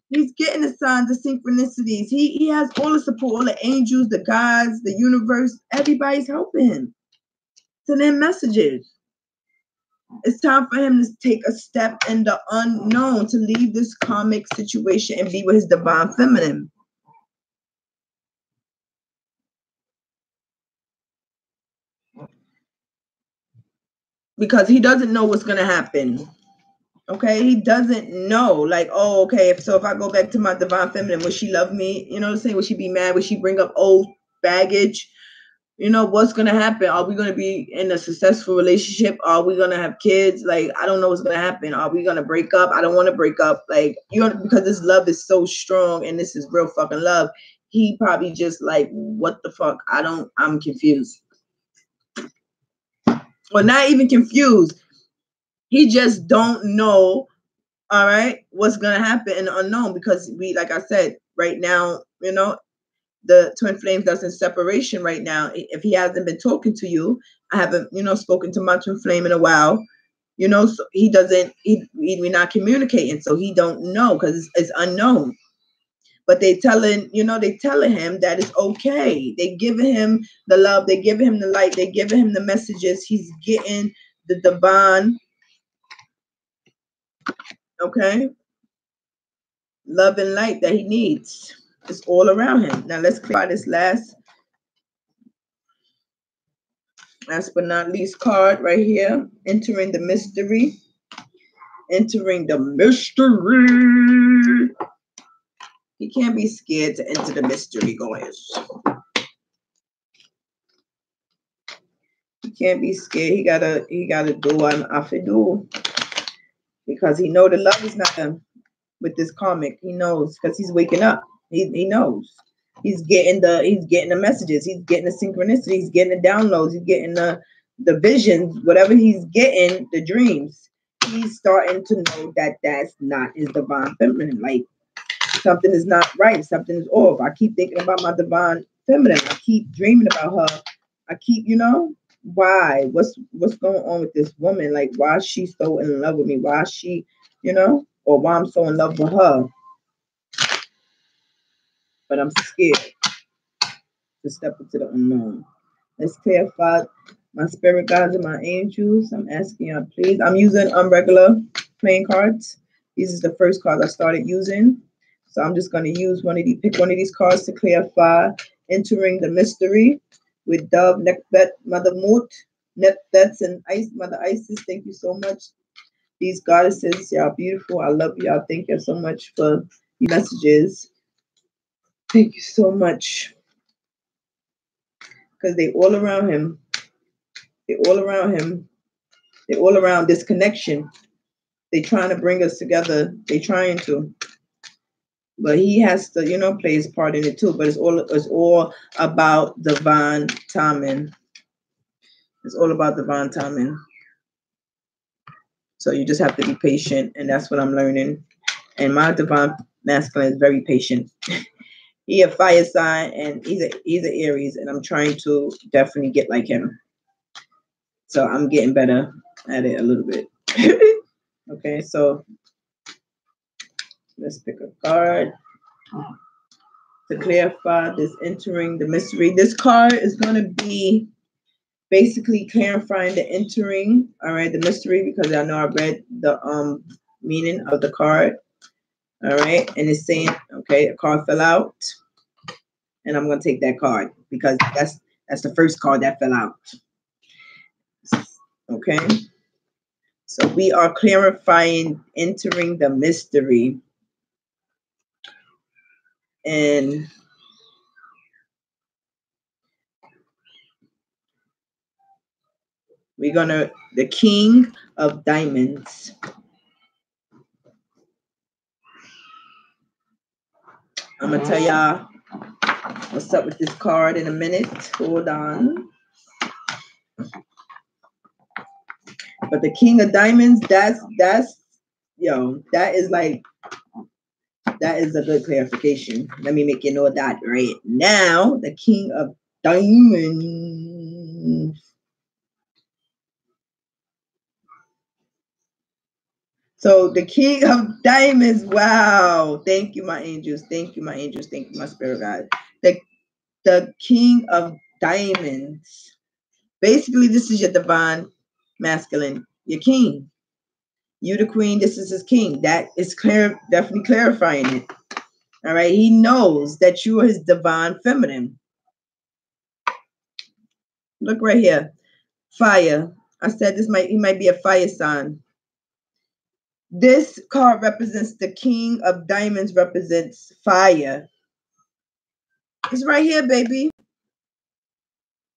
He's getting the signs, the synchronicities. He has all the support, all the angels, the gods, the universe. Everybody's helping him. Sending messages. It's time for him to take a step in the unknown, to leave this karmic situation and be with his divine feminine. Because he doesn't know what's going to happen. Okay, he doesn't know. Like, oh, okay, if I go back to my divine feminine, will she love me? You know what I'm saying? Will she be mad? Will she bring up old baggage? You know, what's going to happen? Are we going to be in a successful relationship? Are we going to have kids? Like, I don't know what's going to happen. Are we going to break up? I don't want to break up. Like, you know, because this love is so strong and this is real fucking love. He probably just like, what the fuck? I'm confused. Or not even confused. He just don't know, all right, what's going to happen in the unknown, because we, like I said, right now, you know, the twin flame that's in separation right now. If he hasn't been talking to you, I haven't, you know, spoken to my twin flame in a while, you know, so we're not communicating, so he don't know because it's unknown. But they telling him that it's okay. They giving him the love, they giving him the light, they giving him the messages. He's getting the divine, okay, love and light that he needs. It's all around him. Now let's clarify this last but not least card right here. Entering the mystery. Entering the mystery. He can't be scared to enter the mystery, guys. He can't be scared. He gotta do what I have to do. Because he know the love is not him with this karmic. He knows, because he's waking up. He knows. He's getting the messages. He's getting the synchronicity. He's getting the downloads. He's getting the visions. Whatever he's getting, the dreams. He's starting to know that that's not his divine feminine. Like, something is not right. Something is off. I keep thinking about my divine feminine. I keep dreaming about her. I keep, you know, why? What's going on with this woman? Like, why is she so in love with me? Why is she, you know, or why I'm so in love with her? But I'm scared to step into the unknown. Let's clarify my spirit guides and my angels. I'm asking y'all, please. I'm using regular playing cards. These is the first cards I started using. So I'm just going to use pick one of these cards to clarify. Entering the mystery with Dove, Nekbet, Mother Moot, Nekbets, and Ice, Mother Isis. Thank you so much. These goddesses, y'all beautiful. I love y'all. Thank you so much for the messages. Thank you so much. Because they all around him. They all around him. They all around this connection. They trying to bring us together. They trying to. But he has to, you know, play his part in it too. But it's all about divine timing. It's all about divine timing. So you just have to be patient, and that's what I'm learning. And my divine masculine is very patient. He a fire sign, and he's a Aries, and I'm trying to definitely get like him. So I'm getting better at it a little bit. Okay, so let's pick a card to clarify this entering the mystery. This card is going to be basically clarifying the entering, all right, the mystery, because I know I read the meaning of the card. All right, and it's saying, okay, a card fell out, and I'm going to take that card because that's the first card that fell out. Okay, so we are clarifying entering the mystery, and we're gonna the King of Diamonds. I'm gonna tell y'all what's up with this card in a minute. Hold on. But the King of Diamonds, that's yo, that is like, that is a good clarification. Let me make you know that right now. The King of Diamonds. So the King of Diamonds, wow. Thank you, my angels. Thank you, my angels. Thank you, my spirit guide. The King of Diamonds. Basically, this is your divine masculine, your king. You the queen, this is his king. That is clear, definitely clarifying it. All right. He knows that you are his divine feminine. Look right here. Fire. I said he might be a fire sign. This card represents the King of Diamonds, represents fire. It's right here, baby.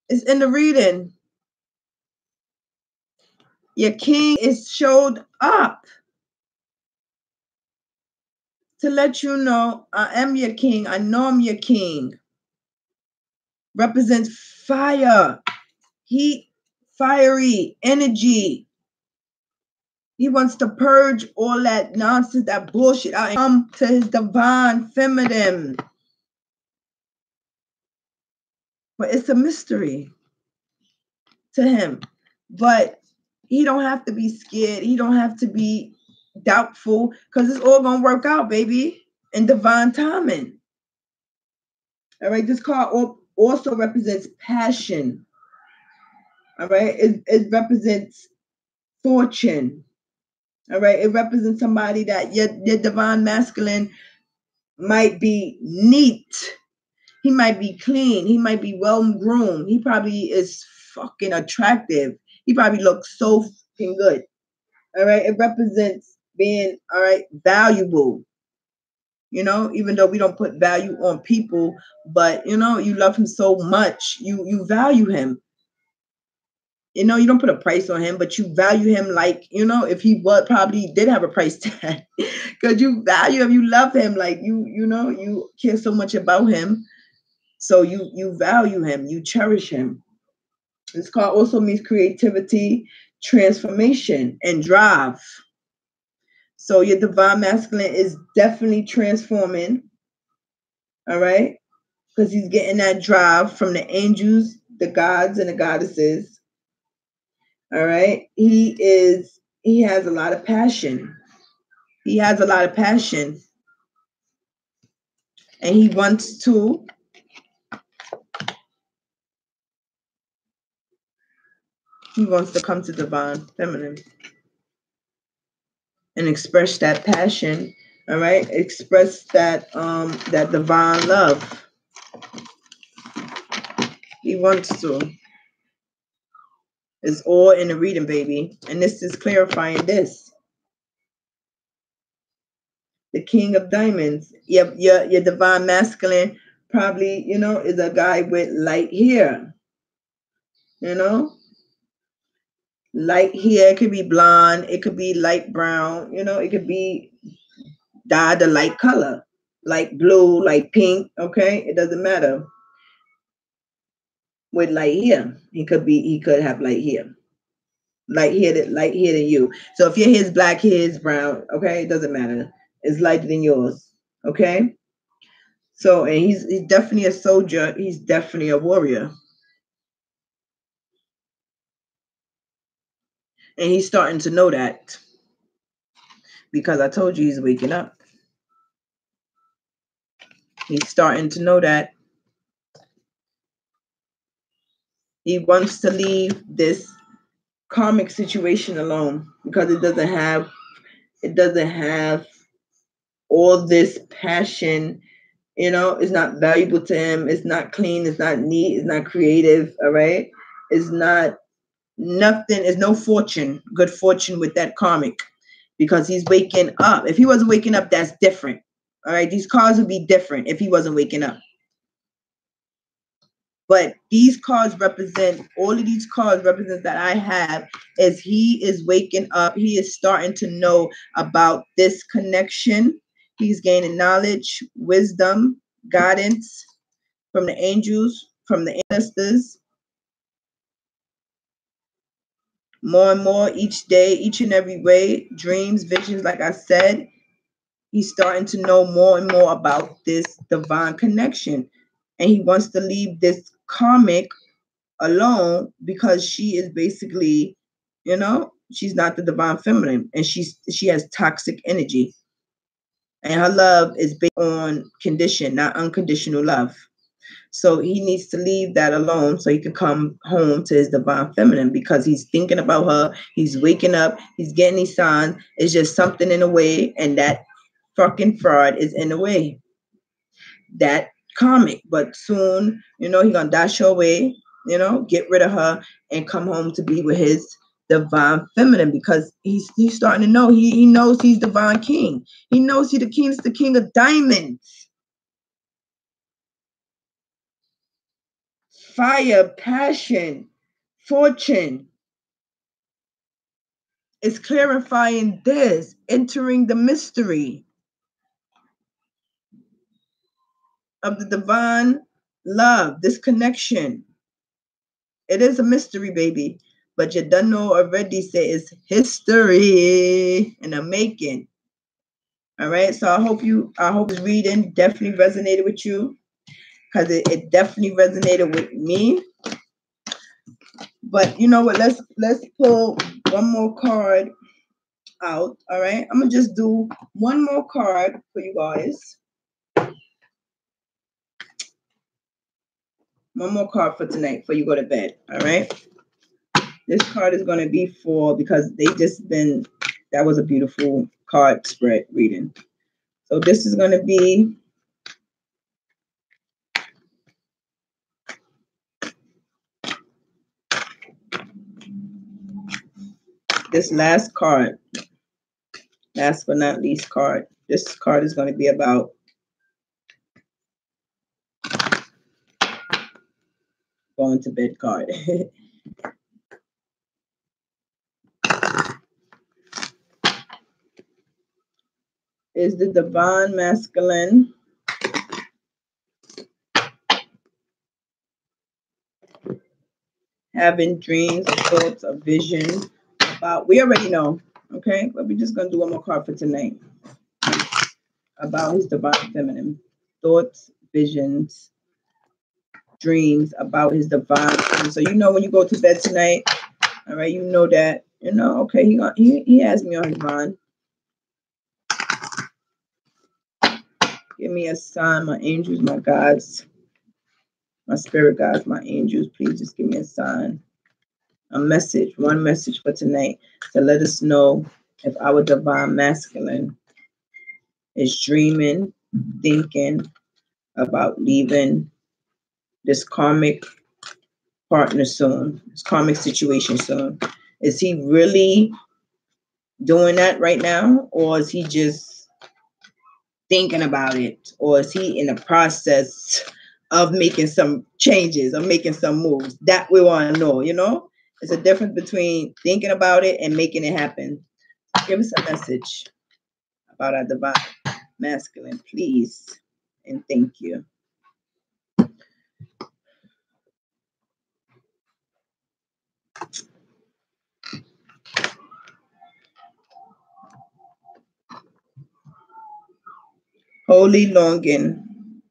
It's in the reading. Your king is showed up to let you know, I am your king. I know I'm your king. Represents fire, heat, fiery energy. He wants to purge all that nonsense, that bullshit out and come to his divine feminine. But it's a mystery to him. But he don't have to be scared. He don't have to be doubtful, because it's all going to work out, baby, in divine timing. All right. This card also represents passion. All right. It represents fortune. All right. It represents somebody that your divine masculine might be neat. He might be clean. He might be well groomed. He probably is fucking attractive. He probably looks so fucking good. All right. It represents being, all right, valuable. You know, even though we don't put value on people, but you know, you love him so much. You value him. You know, you don't put a price on him, but you value him like, you know, if he probably did have a price tag, because you value him, you love him, like you know, you care so much about him. So you value him, you cherish him. This card also means creativity, transformation, and drive. So your divine masculine is definitely transforming. All right. Because he's getting that drive from the angels, the gods, and the goddesses. All right. He has a lot of passion. He has a lot of passion. And he wants to come to divine feminine and express that passion. All right. Express that that divine love. He wants to. It's all in the reading, baby. And this is clarifying this. The King of Diamonds. Your divine masculine probably, you know, is a guy with light hair. You know? Light hair. It could be blonde. It could be light brown. You know, it could be dyed a light color. Light blue, light pink. Okay? It doesn't matter. With light hair. He could have light hair. Light hair than you. So if your hair is black, his brown, okay? It doesn't matter. It's lighter than yours. Okay? So, and he's definitely a soldier. He's definitely a warrior. And he's starting to know that. Because I told you he's waking up. He's starting to know that. He wants to leave this karmic situation alone because it doesn't have all this passion. You know, it's not valuable to him. It's not clean. It's not neat. It's not creative. All right. It's not nothing. It's no fortune, good fortune with that karmic, because he's waking up. If he wasn't waking up, that's different. All right. These cards would be different if he wasn't waking up. But these cards represent, all of these cards represent that I have is he is waking up. He is starting to know about this connection. He's gaining knowledge, wisdom, guidance. from the angels, from the ancestors. More and more each day, each and every way, dreams, visions, like I said. He's starting to know more and more about this divine connection. And he wants to leave this karmic alone because she is basically, she's not the divine feminine, and she has toxic energy. And her love is based on condition, not unconditional love. So he needs to leave that alone so he can come home to his divine feminine, because he's thinking about her. He's waking up. He's getting these signs. It's just something in the way, and that fucking fraud is in the way. That karmic. But soon, he's going to dash her away, get rid of her and come home to be with his divine feminine, because he's starting to know. He knows he's divine king. He knows he's the king of diamonds. Fire, passion, fortune. Is clarifying this, entering the mystery of the divine love, this connection. It is a mystery, baby, but you don't know already. Say it's history in the making. All right, so I hope this reading definitely resonated with you, because it definitely resonated with me. But you know what? Let's pull one more card out. All right, I'm gonna just do one more card for you guys. One more card for tonight before you go to bed. All right, this card is going to be because that was a beautiful card spread reading. So this is going to be this last card. Last but not least card. This card is going to be about going to bed card. Is the divine masculine having dreams, thoughts, or vision about? We already know, okay? But we're just going to do one more card for tonight. About his divine feminine. Thoughts, visions, dreams about his divine feminine. So when you go to bed tonight, all right, you know that, okay, he has me on his mind. Give me a sign, my angels, my gods, my spirit guides, my angels. Please just give me a sign. One message for tonight to let us know if our divine masculine is dreaming, thinking about leaving this karmic partner soon, this karmic situation soon. Is he really doing that right now, or is he just thinking about it, or is he in the process of making some changes or making some moves? That we want to know. It's a difference between thinking about it and making it happen. Give us a message about our divine masculine, please, and thank you. Holy longing,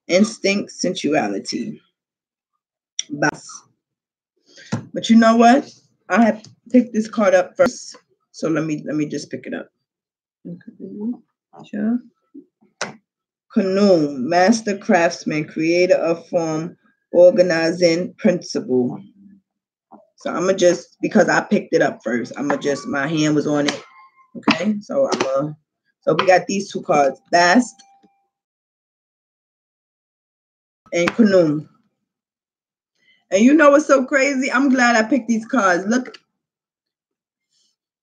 instinct, sensuality. But you know what? I have picked this card up first, so let me just pick it up. Sure. Kanum, master craftsman, creator of form, organizing principle. So I'm gonna just, because I picked it up first, my hand was on it. Okay, so so we got these two cards, Bast and Kanum. And you know what's so crazy? I'm glad I picked these cards. Look,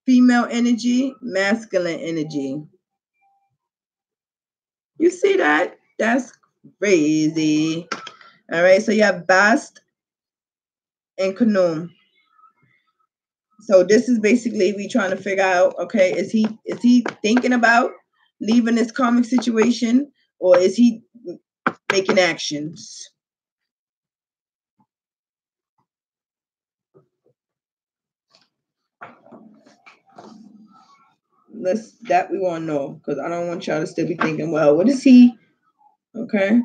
female energy, masculine energy. You see that? That's crazy. All right, so you have Bast and Kanum. So this is basically we trying to figure out, okay, is he thinking about leaving this karmic situation, or is he making actions. That we want to know, because I don't want y'all to still be thinking, well, what is he? Okay.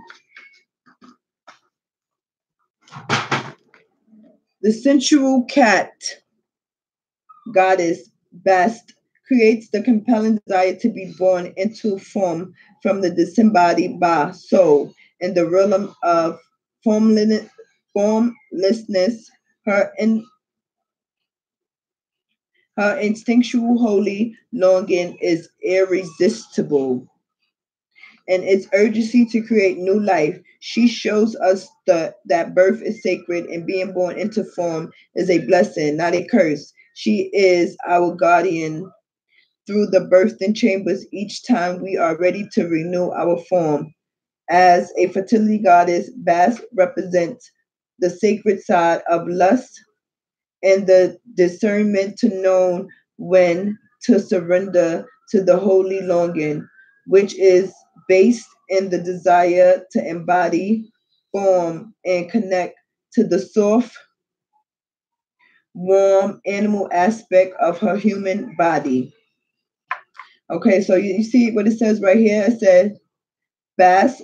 The sensual cat goddess Bast creates the compelling desire to be born into form from the disembodied Ba soul in the realm of formlessness. Her instinctual holy longing is irresistible. And its urgency to create new life. She shows us that birth is sacred and being born into form is a blessing, not a curse. She is our guardian through the birthing chambers each time we are ready to renew our form. As a fertility goddess, Bast represents the sacred side of lust and the discernment to know when to surrender to the holy longing, which is based in the desire to embody, form, and connect to the soft, warm animal aspect of her human body. Okay, so you see what it says right here? It says, Bast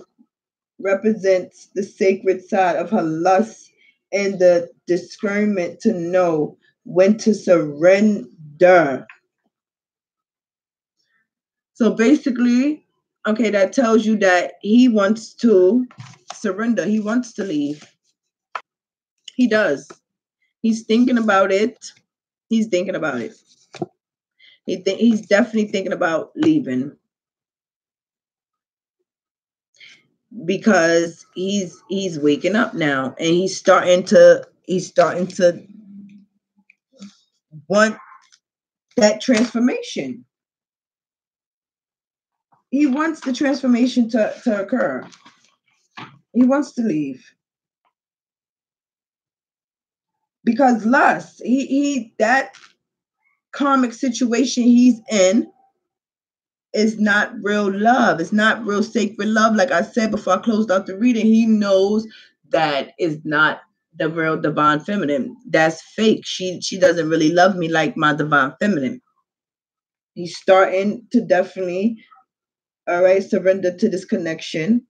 represents the sacred side of her lust and the discernment to know when to surrender. So basically, okay, that tells you that he wants to surrender. He wants to leave. He does. He's thinking about it. He's thinking about it. He's definitely thinking about leaving, because he's waking up now, and he's starting to want that transformation. He wants the transformation to occur. He wants to leave. Because lust, that karmic situation he's in is not real love. It's not real sacred love. Like I said before I closed out the reading, he knows that is not the real divine feminine. That's fake. She doesn't really love me like my divine feminine. He's starting to definitely, all right, surrender to this connection.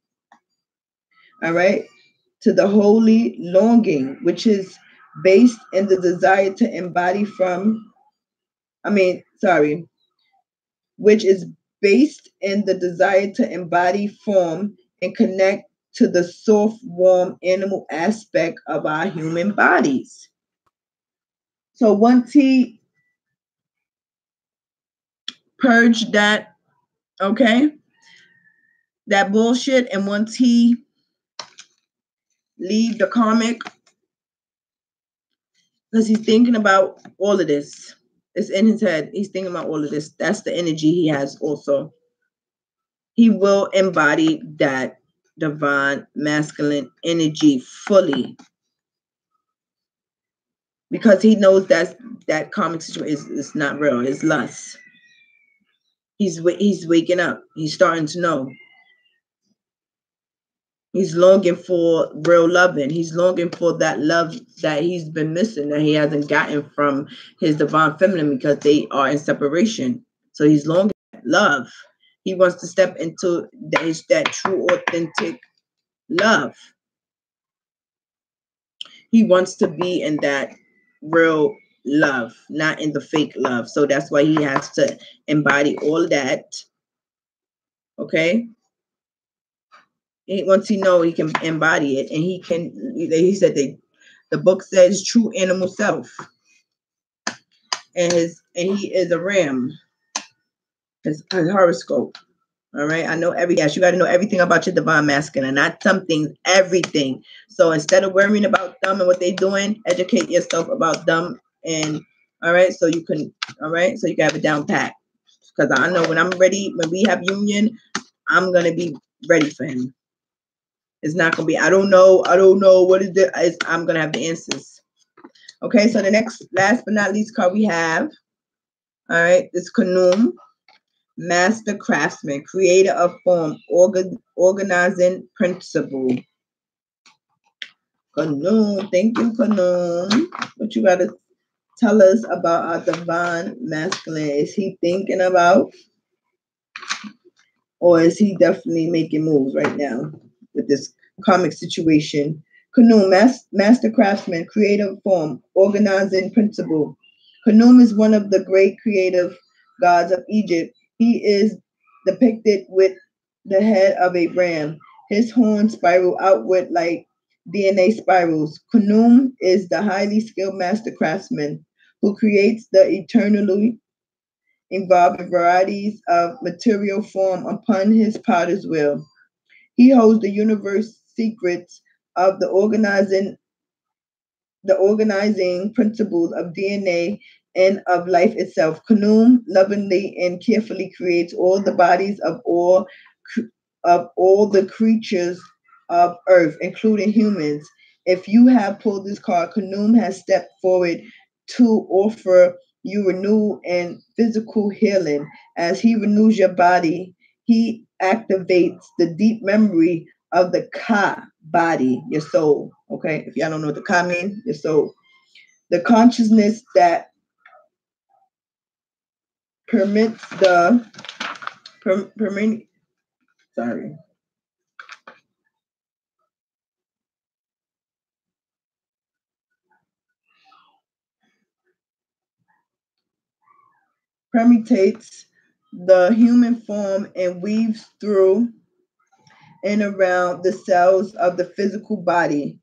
All right, to the holy longing, which is based in the desire to embody which is based in the desire to embody, form, and connect to the soft, warm animal aspect of our human bodies. So once he purged that, okay, that bullshit, and once he leave the karmic, because he's thinking about all of this. It's in his head. He's thinking about all of this. That's the energy he has also. He will embody that divine masculine energy fully, because he knows that karmic situation is not real. It's lust. He's waking up. He's starting to know. He's longing for real loving. He's longing for that love that he's been missing, that he hasn't gotten from his divine feminine, because they are in separation. So he's longing for love. He wants to step into that true, authentic love. He wants to be in that real love, not in the fake love. So that's why he has to embody all that. Okay. Once he know, he can embody it, and he can. He said the book says true animal self, and he is a ram. His horoscope. All right, I know every. Yes, you got to know everything about your divine masculine, not some things, everything. So instead of worrying about them and what they're doing, educate yourself about them, and all right, so you can, all right, so you can have it down pat. Because I know when I'm ready, when we have union, I'm gonna be ready for him. It's not gonna be, I don't know what is it. I'm gonna have the answers. Okay, so the next, last but not least card we have, all right, is Kanum. master craftsman, creator of form, organizing principle. Kanoon, thank you, Kanoon. What you gotta tell us about our divine masculine? Is he thinking about, or is he definitely making moves right now with this karmic situation? Kanoon, master craftsman, creative form, organizing principle. Khanum is one of the great creative gods of Egypt. He is depicted with the head of a ram. His horns spiral outward like DNA spirals. Khanum is the highly skilled master craftsman who creates the eternally evolving varieties of material form upon his potter's wheel. He holds the universe secrets of the organizing principles of DNA and of life itself. Khanum lovingly and carefully creates all the bodies of all the creatures of Earth, including humans. If you have pulled this card, Khanum has stepped forward to offer you renewal and physical healing. As he renews your body, he activates the deep memory of the Ka body, your soul. Okay, if y'all don't know what the Ka means, your soul. The consciousness that permits the sorry. Permutates the human form and weaves through and around the cells of the physical body.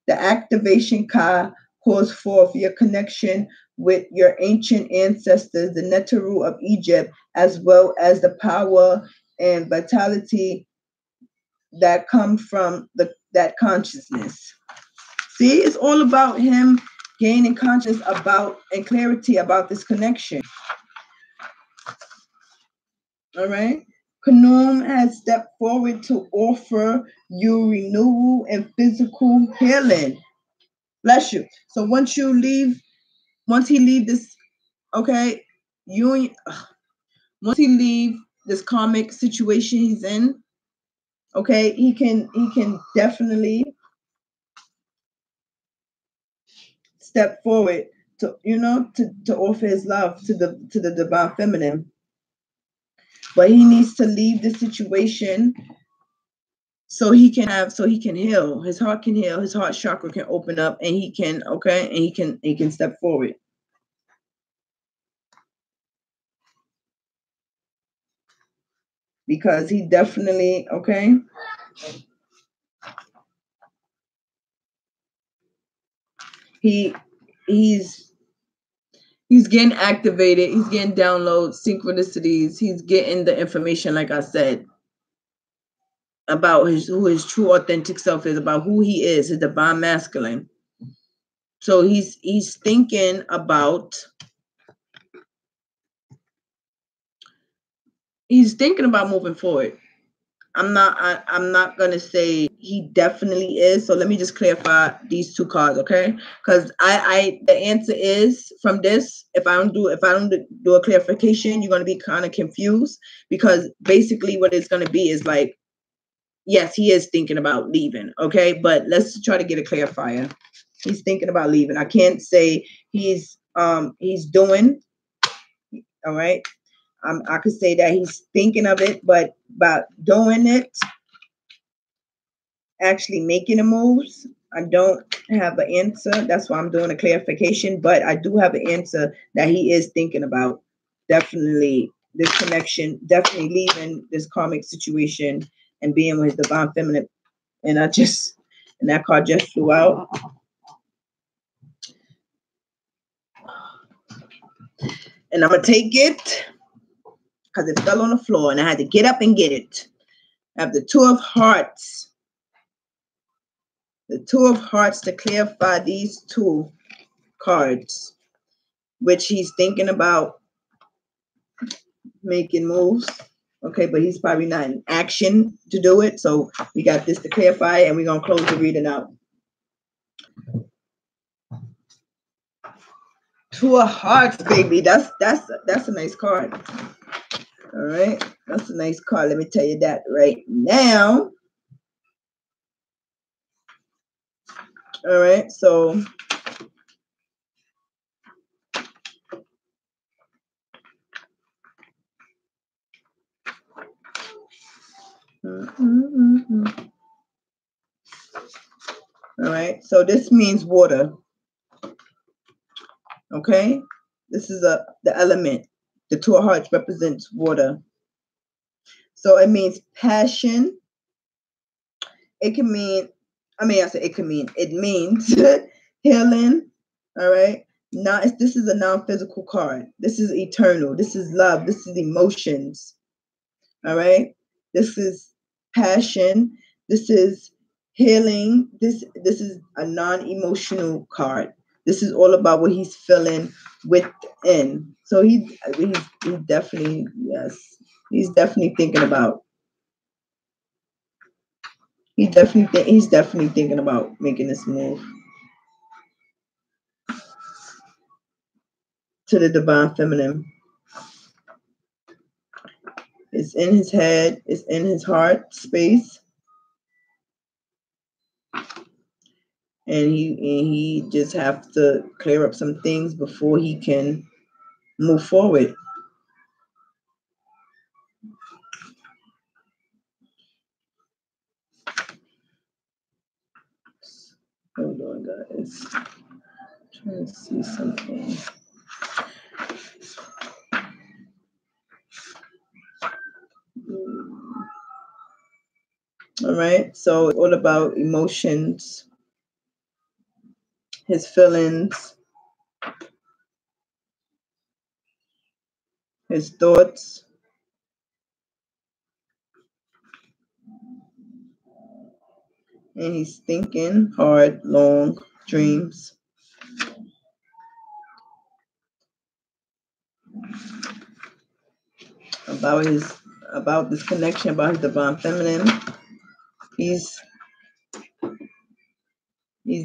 The activation Ka calls forth your connection with your ancient ancestors, the Neteru of Egypt, as well as the power and vitality that come from that consciousness. See, it's all about him gaining consciousness about and clarity about this connection. All right. Khanum has stepped forward to offer you renewal and physical healing. Bless you. So once he leave this, okay, once he leave this karmic situation he's in, okay, he can definitely step forward to to offer his love to the divine feminine. But he needs to leave the situation so he can heal. His heart can heal, his heart chakra can open up, and he can step forward. Because he definitely, he's getting activated, he's getting downloads, synchronicities, he's getting the information, like I said, about who his true authentic self is, about who he is, his divine masculine. So he's thinking about moving forward. I'm not gonna say he definitely is. So let me just clarify these two cards, okay? Because the answer is from this. If I don't do a clarification, you're gonna be kind of confused, because basically what it's gonna be is like, yes, he is thinking about leaving, okay? But let's try to get a clarifier. He's thinking about leaving. I can't say he's doing. All right. I could say that he's thinking of it, but about doing it, actually making the moves, I don't have an answer. That's why I'm doing a clarification. But I do have an answer that he is thinking about definitely this connection, definitely leaving this karmic situation and being with his divine feminine. And that card just flew out. And I'm gonna take it because it fell on the floor and I had to get up and get it. I have the Two of Hearts. The Two of Hearts to clarify these two cards, which he's thinking about making moves. Okay, but he's probably not in action to do it. So we got this to clarify, and we're gonna close the reading out. Two of Hearts, baby. That's a nice card. All right. That's a nice card. Let me tell you that right now. All right. So all right. So this means water. Okay. This is the element. The Two of Hearts represents water. So it means passion. It can mean, it means healing. All right. Now, this is a non-physical card. This is eternal. This is love. This is emotions. All right. This is passion. This is healing. This is a non-emotional card. This is all about what he's feeling within. So he's definitely, yes, he's definitely thinking about. He's definitely thinking about making this move to the divine feminine. It's in his head. It's in his heart space, and he just have to clear up some things before he can move forward. Hold on, guys. I'm trying to see something. All right. So it's all about emotions, his feelings, his thoughts. And he's thinking hard, long dreams. About this connection, about his divine feminine. He's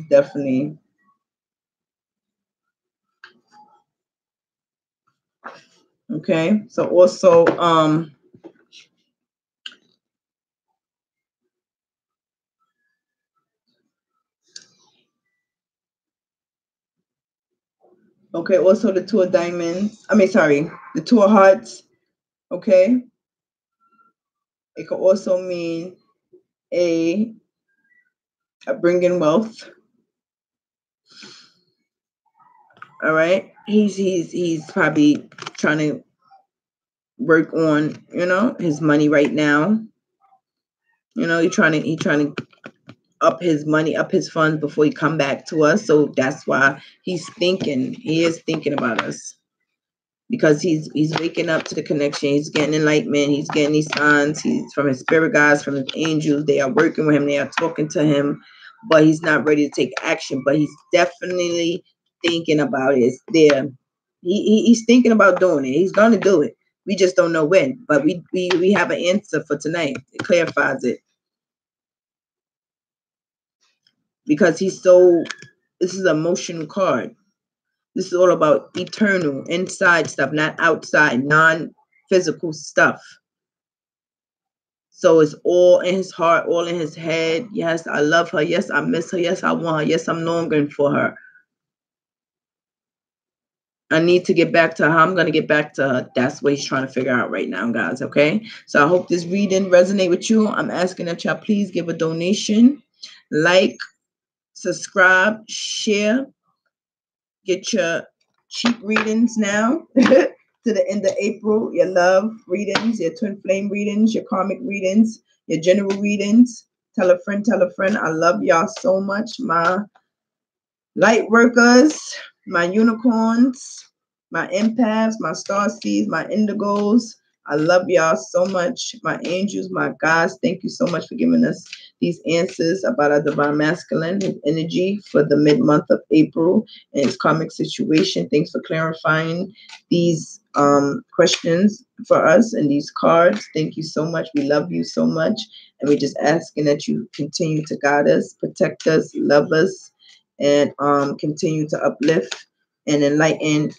definitely okay. So also okay, also the Two of Diamonds. The Two of Hearts. Okay. It could also mean a bringing wealth. All right. He's probably trying to work on, his money right now. He's trying to up his money, up his funds before he come back to us. So that's why he is thinking about us. Because he's waking up to the connection. He's getting enlightenment. He's getting these signs. He's from his spirit guides, from his angels. They are working with him. They are talking to him, but he's not ready to take action. But he's definitely thinking about it. It's there. He's thinking about doing it. He's gonna do it. We just don't know when. But we have an answer for tonight. It clarifies it. Because this is an emotional card. This is all about eternal, inside stuff, not outside, non-physical stuff. So it's all in his heart, all in his head. Yes, I love her. Yes, I miss her. Yes, I want her. Yes, I'm longing for her. I need to get back to her. I'm going to get back to her. That's what he's trying to figure out right now, guys. Okay. So I hope this reading resonate with you. I'm asking that y'all please give a donation, like, subscribe, share, get your cheap readings now to the end of April. Your love readings, your twin flame readings, your karmic readings, your general readings. Tell a friend, tell a friend. I love y'all so much. My light workers, my unicorns, my empaths, my star seeds, my indigos. I love y'all so much. My angels, my guides, thank you so much for giving us these answers about our divine masculine, his energy for the mid-month of April and his karmic situation. Thanks for clarifying these questions for us and these cards. Thank you so much. We love you so much. And we're just asking that you continue to guide us, protect us, love us, and continue to uplift and enlighten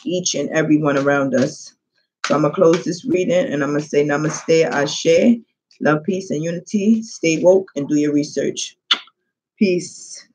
each and every one around us. So I'm going to close this reading and I'm going to say namaste, ashe, love, peace, and unity. Stay woke and do your research. Peace.